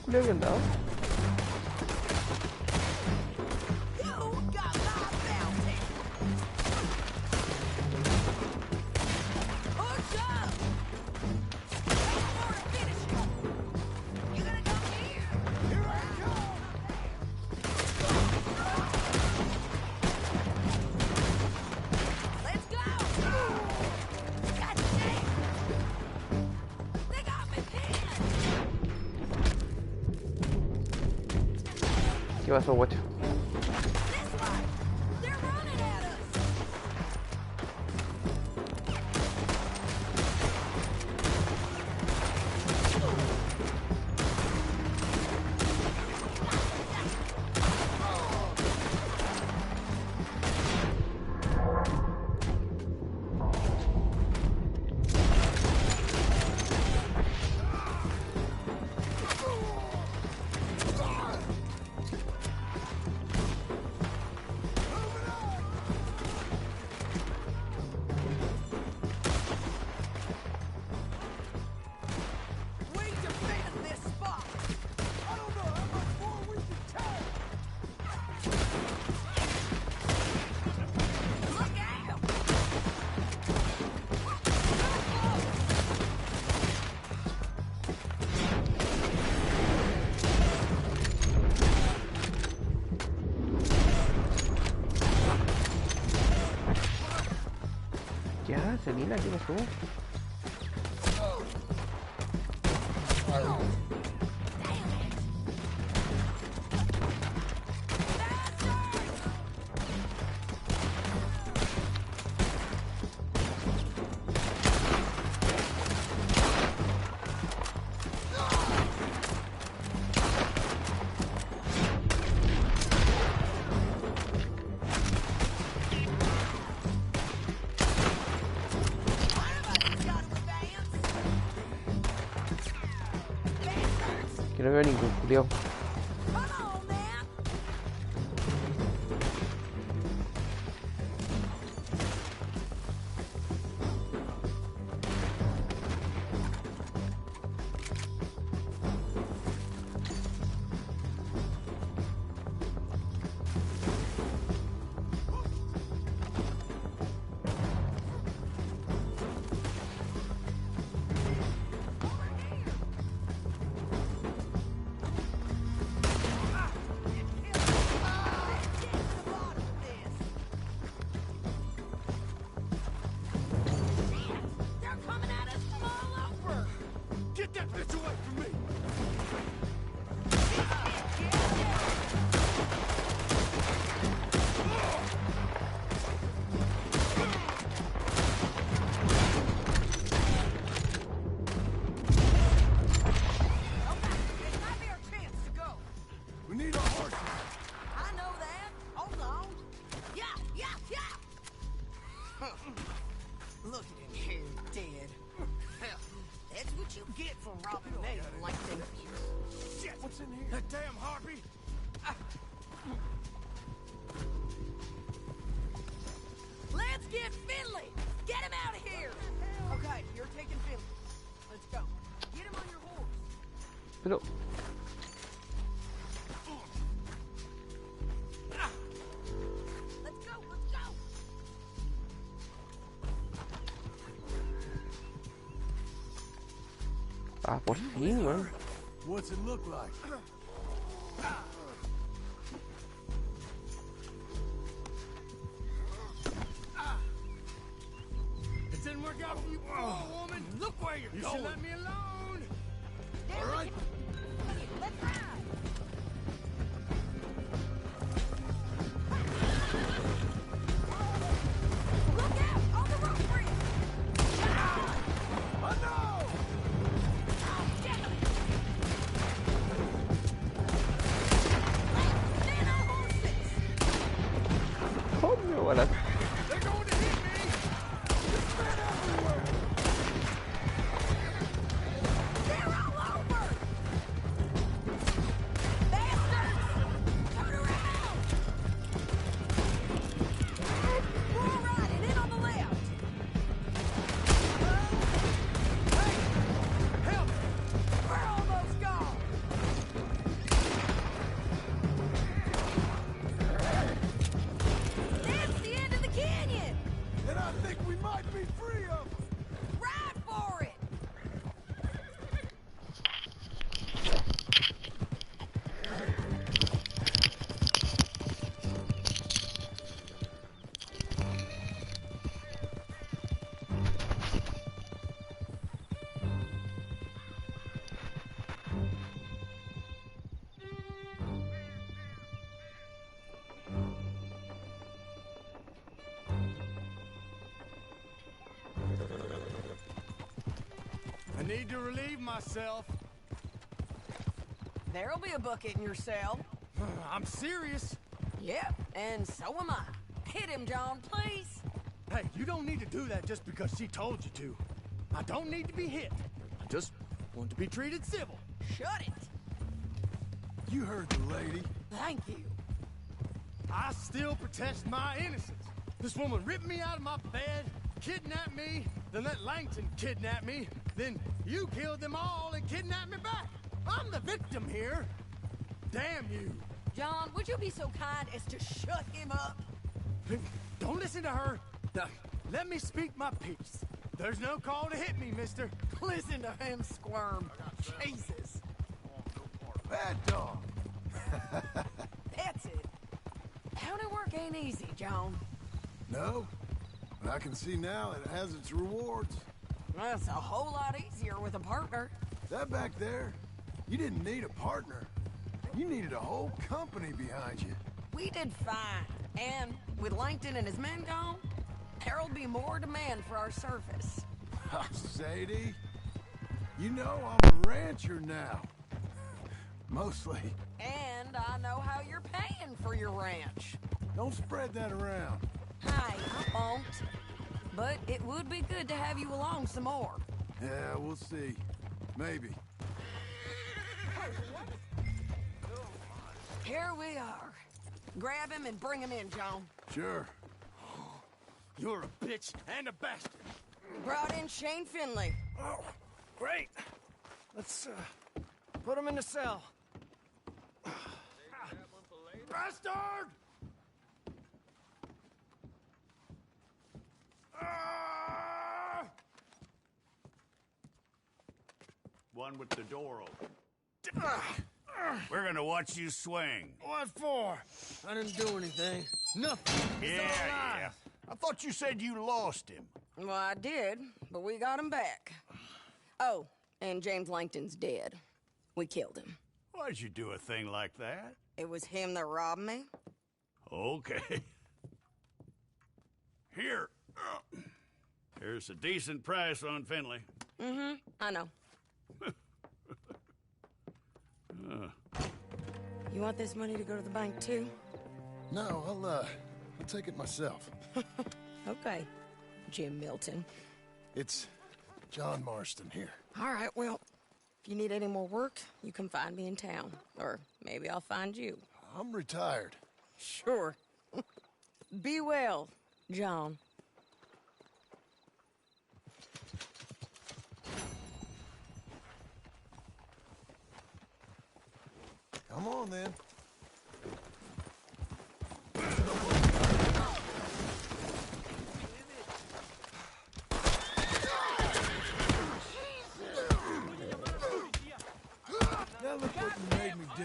Creo que andaba. ¿Qué pasó, guacho? Ya, Selina, ¿qué pasó? Que no veo ningún culiao.
Get that bitch away from me! We need our horses.
I know that. Hold on. Yeah, yeah, yeah. Look at him here, dead. Hell, that's what you get for robbing me like that.
Shit, what's in here? That damn harpy!
Let's get Finley. Get him out of here. Okay, you're taking Finley. Let's go. Get him on your horse.
Pero...
Let's go, let's go.
Ah, por fin, weón.
What's it look like?
It didn't work out for you, poor woman. Look where you're going. You should let me alone.
All right.
Let's ride. Look out! On the road bridge!
Oh, no!
Oh, damn it! Let's stand our horses!
Coño, balas.
They're going to hit me.
There's men everywhere!
They're all over! Bastards! Turn around! We're all riding in on the left!
Hey, help!
We're almost gone! That's the end of the canyon!
And I think we might be free of them!
Ride for it!
I need to relieve myself.
There'll be a bucket in your cell.
I'm serious.
Yep, and so am I. Hit him, John, please.
Hey, you don't need to do that just because she told you to. I don't need to be hit. I just want to be treated civil.
Shut it.
You heard the lady.
Thank you.
I still protest my innocence. This woman ripped me out of my bed, kidnapped me, then let Langton kidnap me, then you killed them all and kidnapped me back. I'm the victim here. Damn you.
John, would you be so kind as to shut him up?
Don't listen to her. Let me speak my piece. There's no call to hit me, mister.
Listen to him squirm. Jesus.
Bad dog.
That's it. County work ain't easy, John.
No, but I can see now it has its rewards.
That's a whole lot easier with a partner.
That back there, you didn't need a partner. You needed a whole company behind you.
We did fine. And with Langton and his men gone, there'll be more demand for our service.
Sadie, you know I'm a rancher now. Mostly.
And I know how you're paying for your ranch.
Don't spread that around.
Hi, I won't. But it would be good to have you along some more.
Yeah, we'll see. Maybe.
Here we are. Grab him and bring him in, John.
Sure.
You're a bitch and a bastard.
Brought in Shane Finley.
Oh, great. Let's put him in the cell. Bastard!
One with the door open. We're gonna watch you swing.
What for? I didn't do anything. Nothing. He's all alive.
I thought you said you lost him.
Well, I did, but we got him back. Oh, and James Langton's dead. We killed him.
Why'd you do a thing like that?
It was him that robbed me.
Okay. Here. Here's a decent price on Finley.
Mm-hmm, I know. You want this money to go to the bank, too?
No, I'll take it myself.
Okay, Jim Milton.
It's John Marston here.
All right, well, if you need any more work, you can find me in town. Or maybe I'll find you.
I'm retired.
Sure. Be well, John.
Come on, then. Now look what you made me do.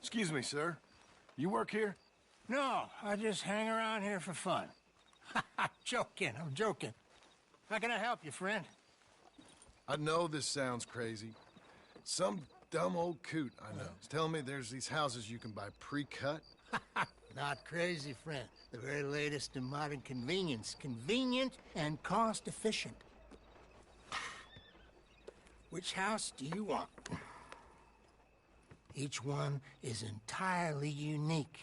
Excuse me, sir. You work here?
No, I just hang around here for fun. I'm joking. How can I help you, friend?
I know this sounds crazy. Some dumb old coot I know is telling me there's these houses you can buy pre-cut.
Not crazy, friend. The very latest in modern convenience. Convenient and cost-efficient. Which house do you want? Each one is entirely unique,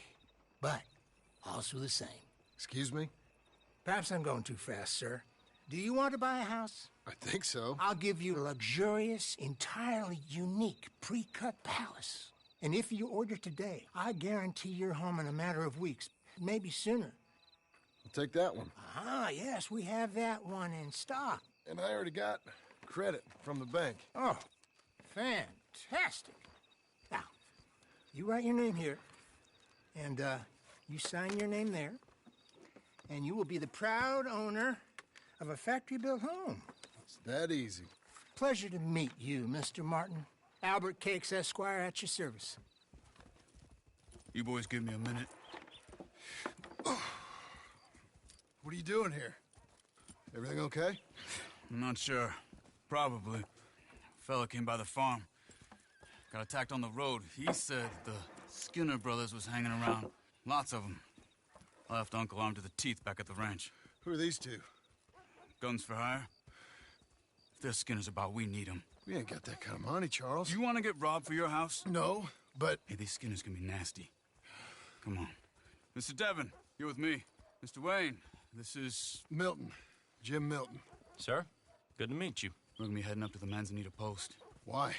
but also the same.
Excuse me?
Perhaps I'm going too fast, sir. Do you want to buy a house?
I think so.
I'll give you a luxurious, entirely unique pre-cut palace. And if you order today, I guarantee you're home in a matter of weeks, maybe sooner.
I'll take that one.
Ah, yes, we have that one in stock.
And I already got credit from the bank.
Oh, fantastic. Now, you write your name here, and you sign your name there, and you will be the proud owner of a factory-built home.
It's that easy.
Pleasure to meet you, Mr. Martin. Albert Cakes, Esquire, at your service.
You boys give me a minute.
What are you doing here? Everything okay?
I'm not sure. Probably. Fella came by the farm. Got attacked on the road. He said the Skinner brothers was hanging around. Lots of them. I left Uncle armed to the teeth back at the ranch.
Who are these two?
Guns for hire? If they're Skinner's about, we need them.
We ain't got that kind of money, Charles.
You want to get robbed for your house?
No, but...
Hey, these Skinners can be nasty. Come on. Mr. Devon, you're with me. Mr. Wayne, this is...
Milton. Jim Milton.
Sir, good to meet you.
We're gonna be heading up to the Manzanita post.
Why?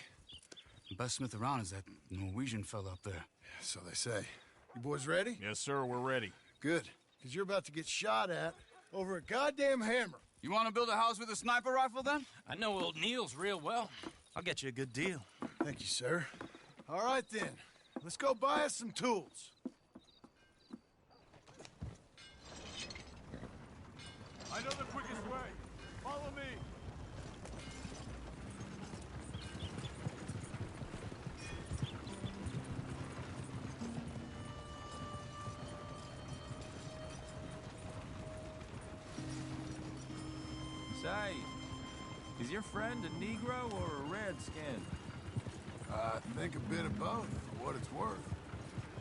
The best smith around is that Norwegian fella up there.
Yeah, so they say. You boys ready?
Yes, sir, we're ready.
Good, because you're about to get shot at over a goddamn hammer.
You want to build a house with a sniper rifle, then?
I know old Neil's real well. I'll get you a good deal.
Thank you, sir. All right, then. Let's go buy us some tools.
I know the quickest way. Follow me.
Say, is your friend a Negro or a Redskin?
I think a bit of both, for what it's worth.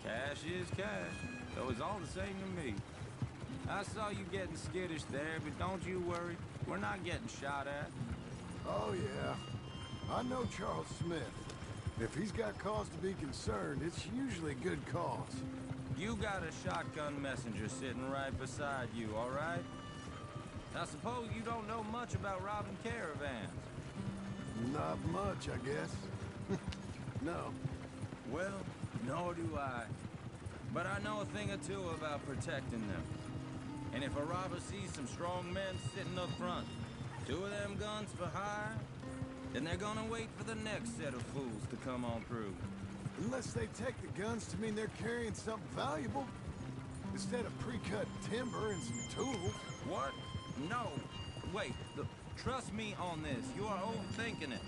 Cash is cash, so it's all the same to me. I saw you getting skittish there, but don't you worry. We're not getting shot at.
Oh, yeah. I know Charles Smith. If he's got cause to be concerned, it's usually a good cause.
You got a shotgun messenger sitting right beside you, all right? I suppose you don't know much about robbing caravans.
Not much, I guess. No.
Well, nor do I.
But I know a thing or two about protecting them. And if a robber sees some strong men sitting up front, 2 of them guns for hire, then they're gonna wait for the next set of fools to come on through.
Unless they take the guns to mean they're carrying something valuable. Instead of pre-cut timber and some tools.
What? No. Wait, look, trust me on this. You are overthinking it.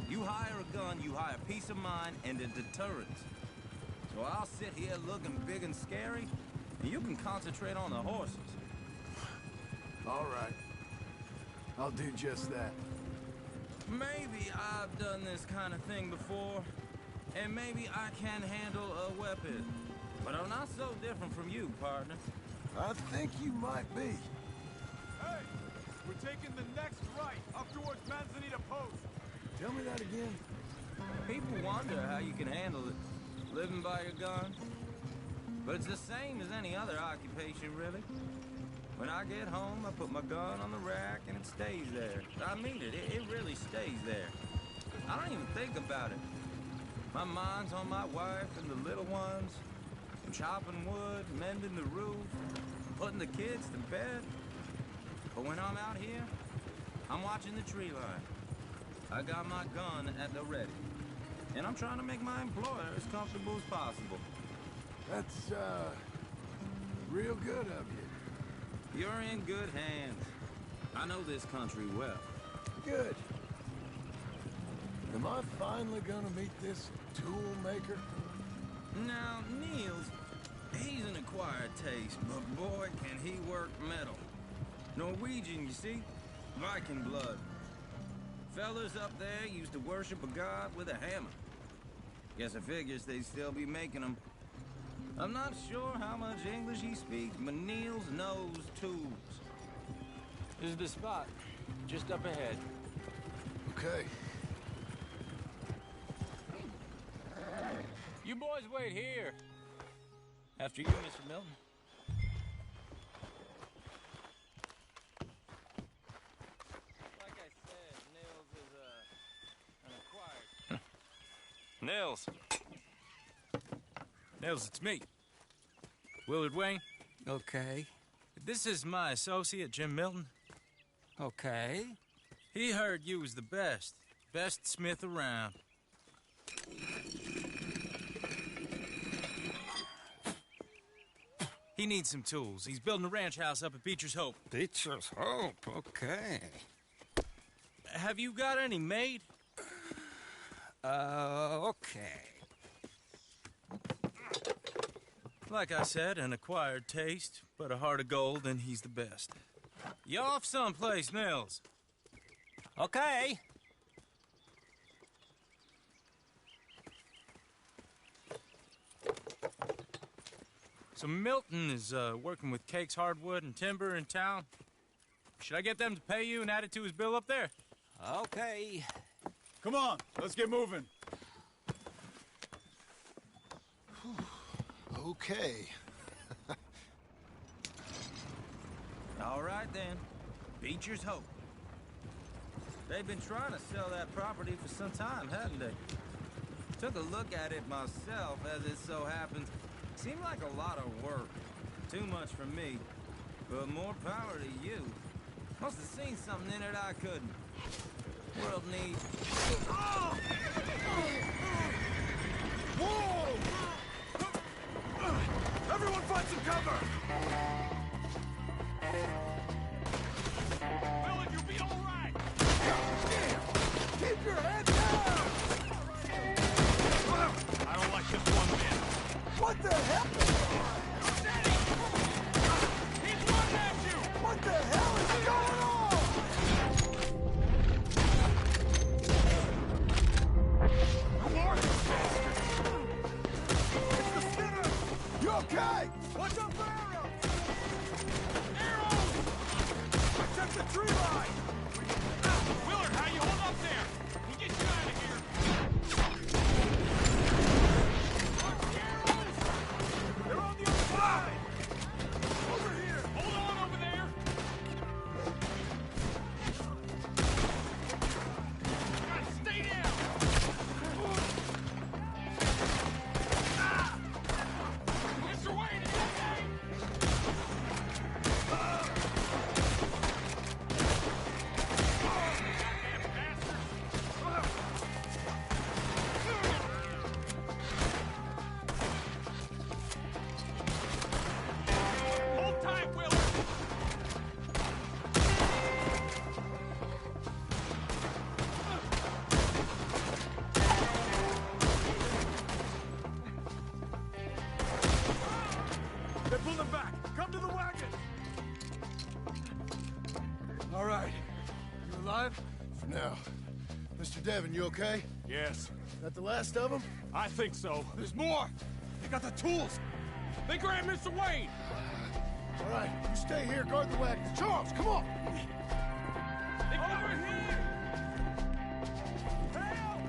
You hire a gun, you hire peace of mind and a deterrent. So I'll sit here looking big and scary, and you can concentrate on the horses.
All right. I'll do just that.
Maybe I've done this kind of thing before, and maybe I can handle a weapon. But I'm not so different from you, partner.
I think you might be.
Hey! We're taking the next right, up towards Manzanita Post.
Tell me that again.
People wonder how you can handle it, living by your gun. But it's the same as any other occupation, really. When I get home, I put my gun on the rack and it stays there. I mean it, it really stays there. I don't even think about it. My mind's on my wife and the little ones. I'm chopping wood, mending the roof, putting the kids to bed. But when I'm out here, I'm watching the tree line. I got my gun at the ready. And I'm trying to make my employer as comfortable as possible.
That's, real good of you.
You're in good hands. I know this country well.
Good. Am I finally gonna meet this tool maker?
Now, Niels, he's an acquired taste, but boy, can he work metal. Norwegian, you see? Viking blood. Fellas up there used to worship a god with a hammer. Guess I figures they'd still be making them. I'm not sure how much English he speaks, but Niels knows tools.
This is the spot, just up ahead.
Okay.
You boys wait here. After you, Mr. Milton.
Like I said, Niels is, an acquired.
Nils. Nils, it's me. Willard Wayne.
Okay.
This is my associate, Jim Milton.
Okay.
He heard you was the best. Best smith around. He needs some tools. He's building a ranch house up at Beecher's Hope.
Beecher's Hope, okay.
Have you got any made?
Okay.
Like I said, an acquired taste, but a heart of gold, and he's the best. You off someplace, Nils?
Okay.
So Milton is working with Cake's Hardwood and Timber in town. Should I get them to pay you and add it to his bill up there?
Okay.
Come on, let's get moving.
Okay.
All right, then. Beecher's Hope. They've been trying to sell that property for some time, hadn't they? Took a look at it myself, as it so happens. Seemed like a lot of work. Too much for me. But more power to you. Must have seen something in it I couldn't. World needs...
Whoa! Everyone find some cover! Willard, you'll be all right!
Keep your head down!
I don't like this one bit.
What the hell?
Steady! He's running at you!
What the hell is going on? It's the spinner! You okay?
Watch out for arrows! Arrows! Protect the tree line! Willard, how you hold up there? We'll get you out of here! Watch the arrows! They're on the other side! Over here! Hold on over there! Gotta stay down! Mr.
Mr. Devon, you okay?
Yes.
That the last of them?
I think so.
There's more! They got the tools! They grabbed Mr. Wayne!
All right, you stay here, guard the wagons. Charles, come on!
They got over here! Help!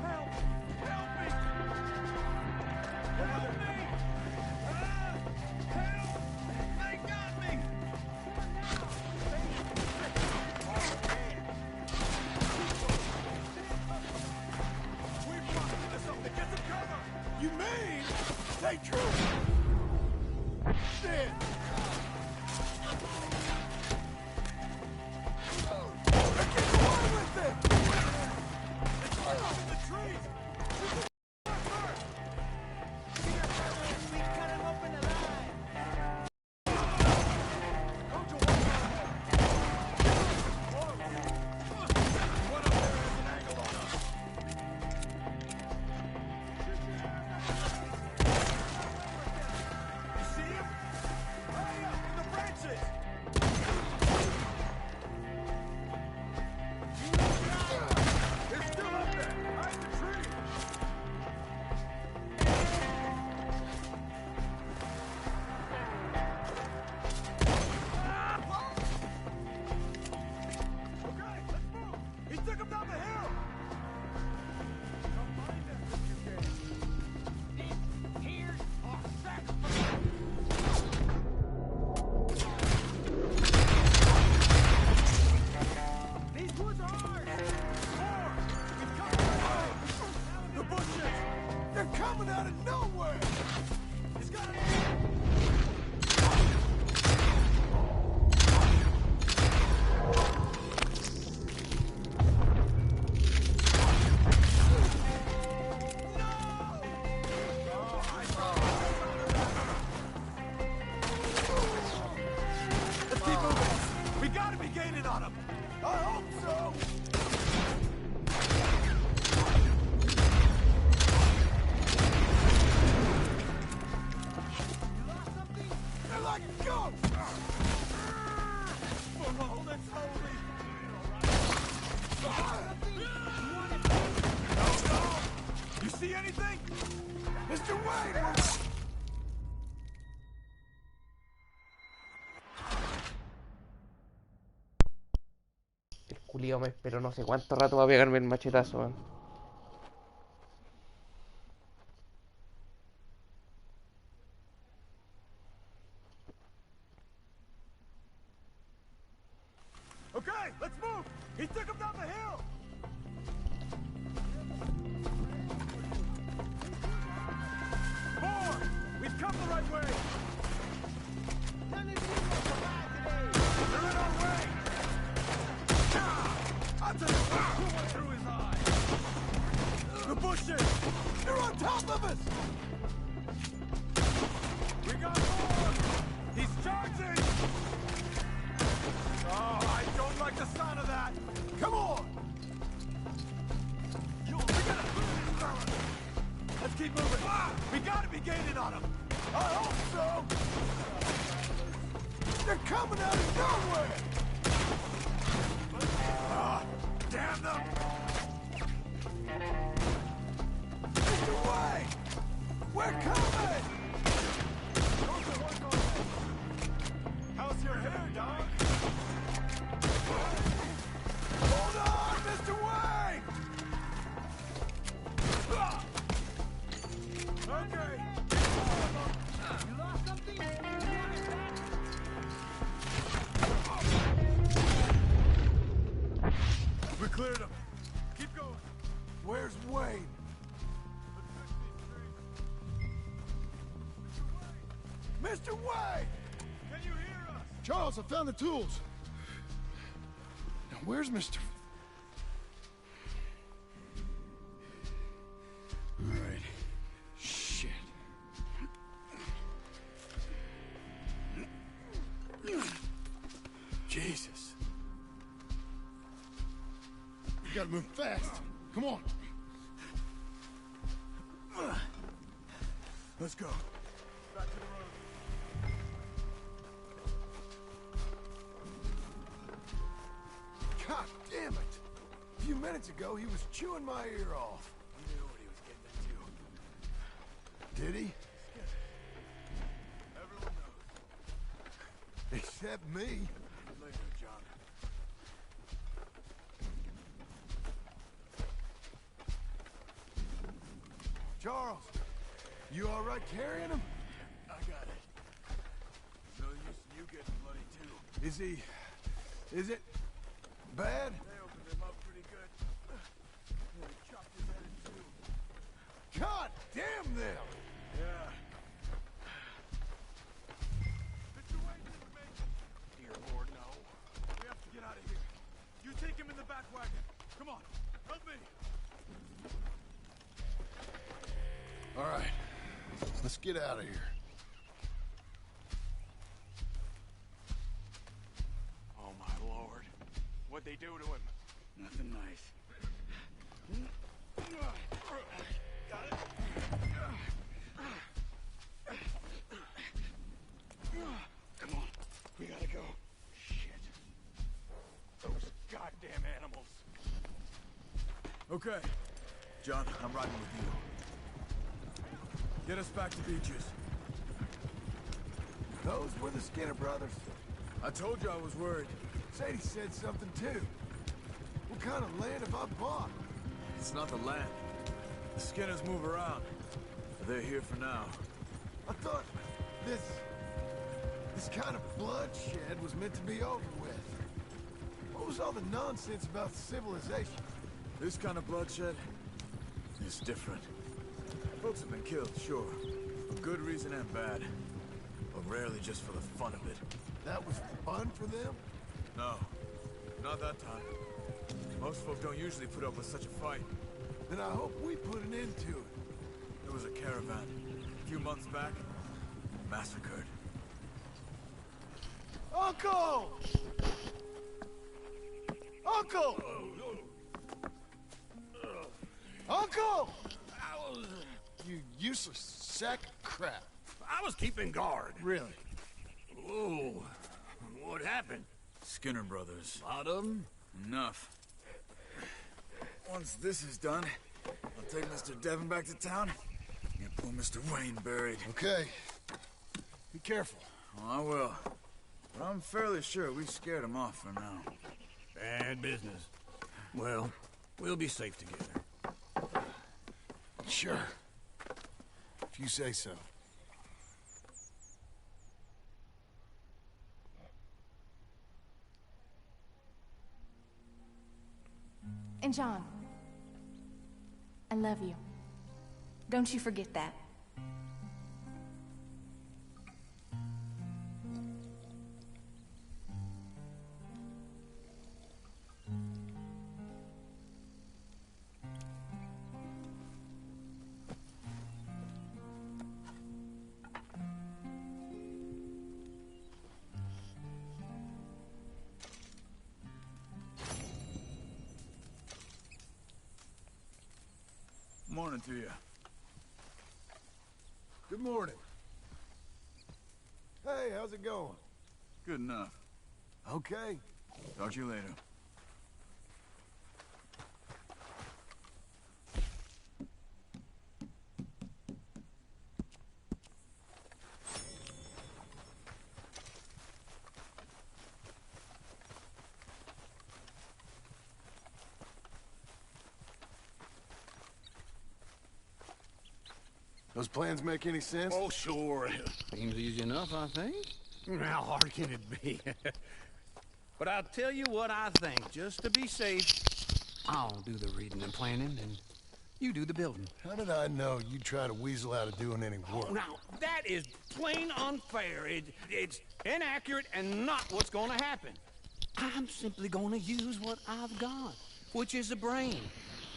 Help! Help me! Help me! Help! They got me! We blocked this up to get some cover!
You mean? Stay true! Shit!
Culio me espero no sé cuánto rato va a pegarme el machetazo, man.
Okay, let's move! He took him down the hill! More! We've come the right way! None of you will survive today! They're in our way! I'll tell you what, who went through his eye? The bushes! They're on top of us! We got more! He's charging! Oh, I don't like the sound of that! Come on! Let's keep moving! We gotta be gaining on them! I hope so! They're coming out of nowhere! Damn them! Get away! We're coming! How's your hair, dog? Hold on, Mr. Wayne! Okay. You lost something? We cleared him. Keep going. Where's Wayne? Mr. Wayne! Can you hear us?
Charles, I found the tools. Now, where's Mr.
All right. Shit.
Jesus. We gotta move fast. Come on.
Let's go. Back to the road.
God damn it. A few minutes ago, he was chewing my ear off.
He knew what he was getting into.
Did he?
Everyone knows.
Except me.
Later, John.
Charles, you all right carrying him?
I got it. No use in you getting bloody too.
Is he... is it... bad?
They opened him up pretty good. They chopped his head in two.
God damn them!
Yeah. Mr. Wayne didn't make it. Dear Lord, no. We have to get out of here. You take him in the back wagon. Come on, help me.
All right, let's get out of here.
Oh, my Lord. What'd they do to him?
Nothing nice.
Got it?
Come on, we gotta go.
Shit. Those goddamn animals.
Okay. John, I'm riding with you. Get us back to Beaches.
Those were the Skinner brothers.
I told you I was worried.
Sadie said something too. What kind of land have I bought?
It's not the land. The Skinners move around. They're here for now.
I thought this kind of bloodshed was meant to be over with. What was all the nonsense about civilization?
This kind of bloodshed is different. Folks have been killed, sure. For good reason and bad. But rarely just for the fun of it.
That was fun for them?
No. Not that time. Most folk don't usually put up with such a fight.
Then I hope we put an end to it.
There was a caravan. A few months back. Massacred.
Uncle! Uncle! Uncle! You useless sack of crap.
I was keeping guard.
Really?
Ooh. What happened?
Skinner brothers.
Lot of them?
Enough. Once this is done, I'll take Mr. Devon back to town and get poor Mr. Wayne buried.
Okay. Be careful.
Oh, I will. But I'm fairly sure we scared him off for now.
Bad business. Well, we'll be safe together.
Sure. If you say so.
And John, I love you. Don't you forget that.
Morning to you.
Good morning. Hey, how's it going?
Good enough.
Okay.
Talk to you later.
Those plans make any sense?
Oh, sure. Seems easy enough, I think. How hard can it be? But I'll tell you what I think. Just to be safe, I'll do the reading and planning, and you do the building.
How did I know you'd try to weasel out of doing any work?
Now, that is plain unfair. It's inaccurate and not what's gonna happen. I'm simply gonna use what I've got, which is a brain.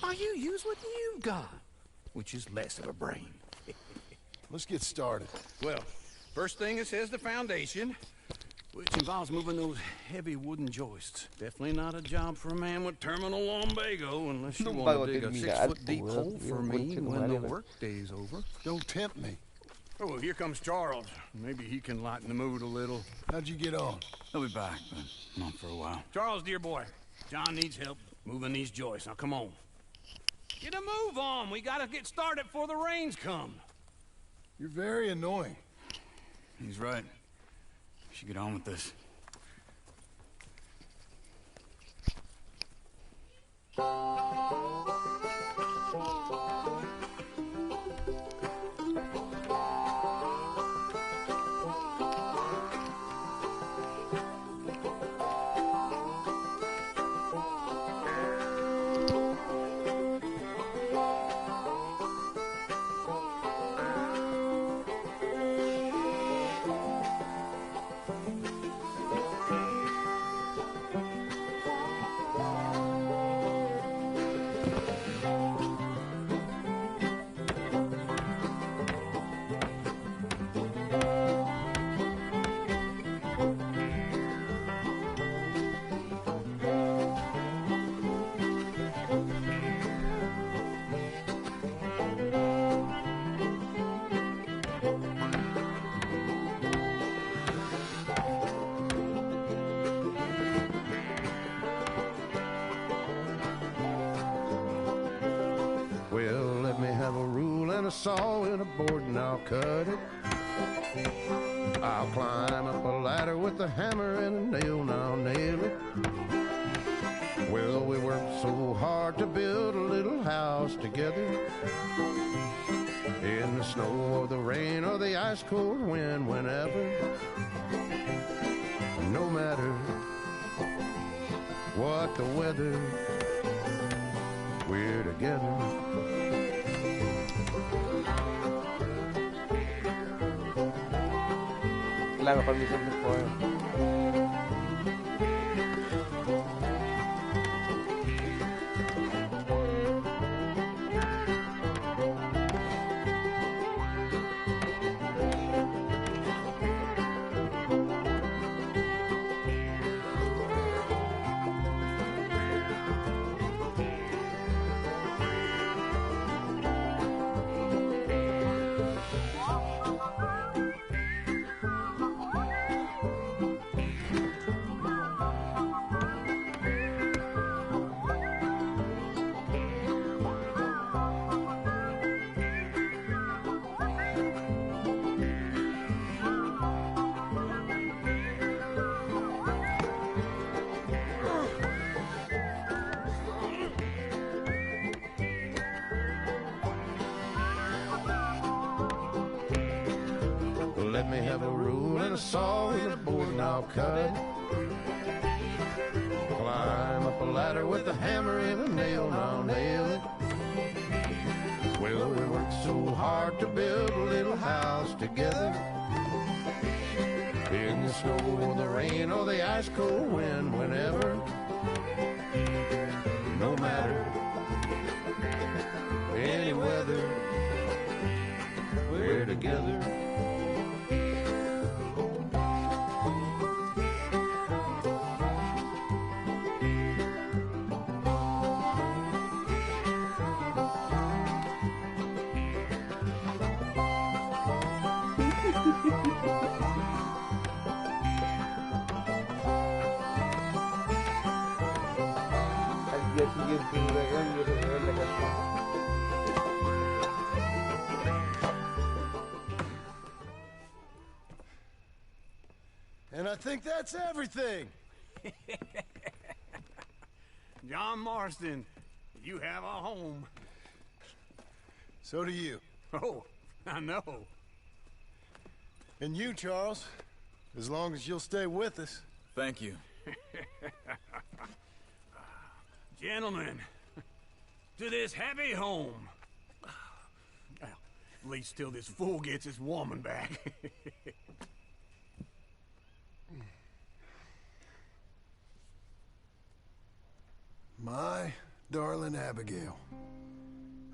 Now you use what you've got, which is less of a brain.
Let's get started.
Well, first thing it says the foundation, which involves moving those heavy wooden joists. Definitely not a job for a man with terminal lumbago unless you want to dig a 6-foot deep hole for me when the workday's over.
Don't tempt me.
Oh, well, here comes Charles. Maybe he can lighten the mood a little.
How'd you get on?
He'll be back, but not for a while.
Charles, dear boy, John needs help. moving these joists. Now, come on. Get a move on. We gotta get started before the rains come.
You're very annoying.
He's right. We should get on with this.
Well, let me have a rule and a saw and a board and I'll cut it. I'll climb up a ladder with a hammer and a nail and I'll nail it. Well, we worked so hard to build a little house together. In the snow or the rain or the ice cold wind, whenever. No matter what the weather, we're together.
La mejor misión del juego.
Let me have a rule and a saw and a board and I'll cut it. Climb up a ladder with a hammer and a nail and I'll nail it. Well, we worked so hard to build a little house together. In the snow or the rain or the ice cold wind, whenever. No matter any weather, we're together.
Al día siguiente un dragón y recorrer la casa.
And I think that's everything.
John Marston, you have a home.
So do you.
Oh, I know.
And you, Charles, as long as you'll stay with us.
Thank you.
Gentlemen, to this happy home. Well, at least till this fool gets his woman back.
My darling Abigail,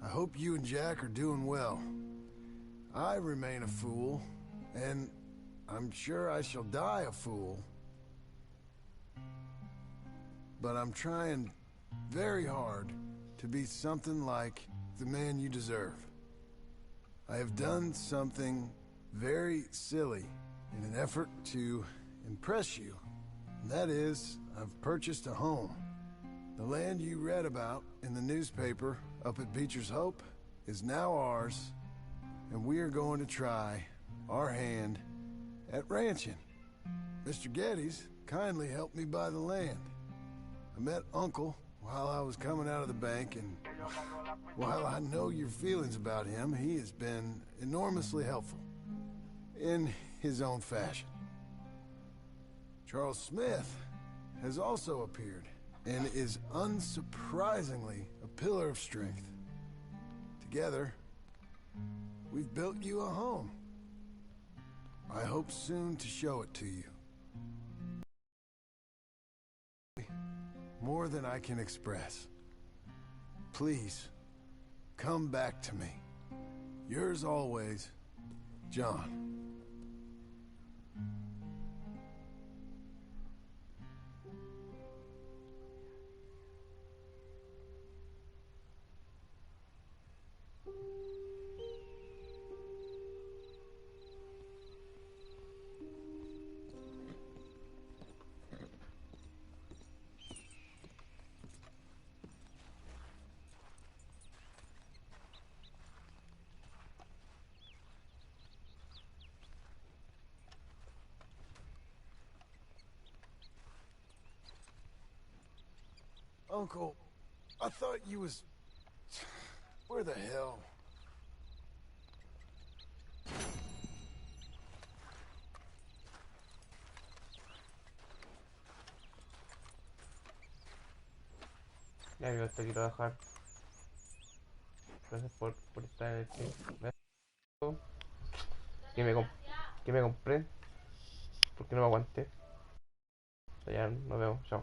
I hope you and Jack are doing well. I remain a fool, and I'm sure I shall die a fool. But I'm trying very hard to be something like the man you deserve. I have done something very silly in an effort to impress you. And that is, I've purchased a home. The land you read about in the newspaper up at Beecher's Hope is now ours, and we are going to try our hand at ranching. Mr. Geddes kindly helped me buy the land. I met Uncle while I was coming out of the bank, and while I know your feelings about him, he has been enormously helpful in his own fashion. Charles Smith has also appeared and is unsurprisingly a pillar of strength. Together, we've built you a home. I hope soon to show it to you. More than I can express. Please, come back to me. Yours always, John. Uncle, I thought you was... Where the hell?
Ya yo te quiero dejar. Gracias por estar en el stream. Que me compré. Porque no me aguanté. Ya nos vemos. Chao.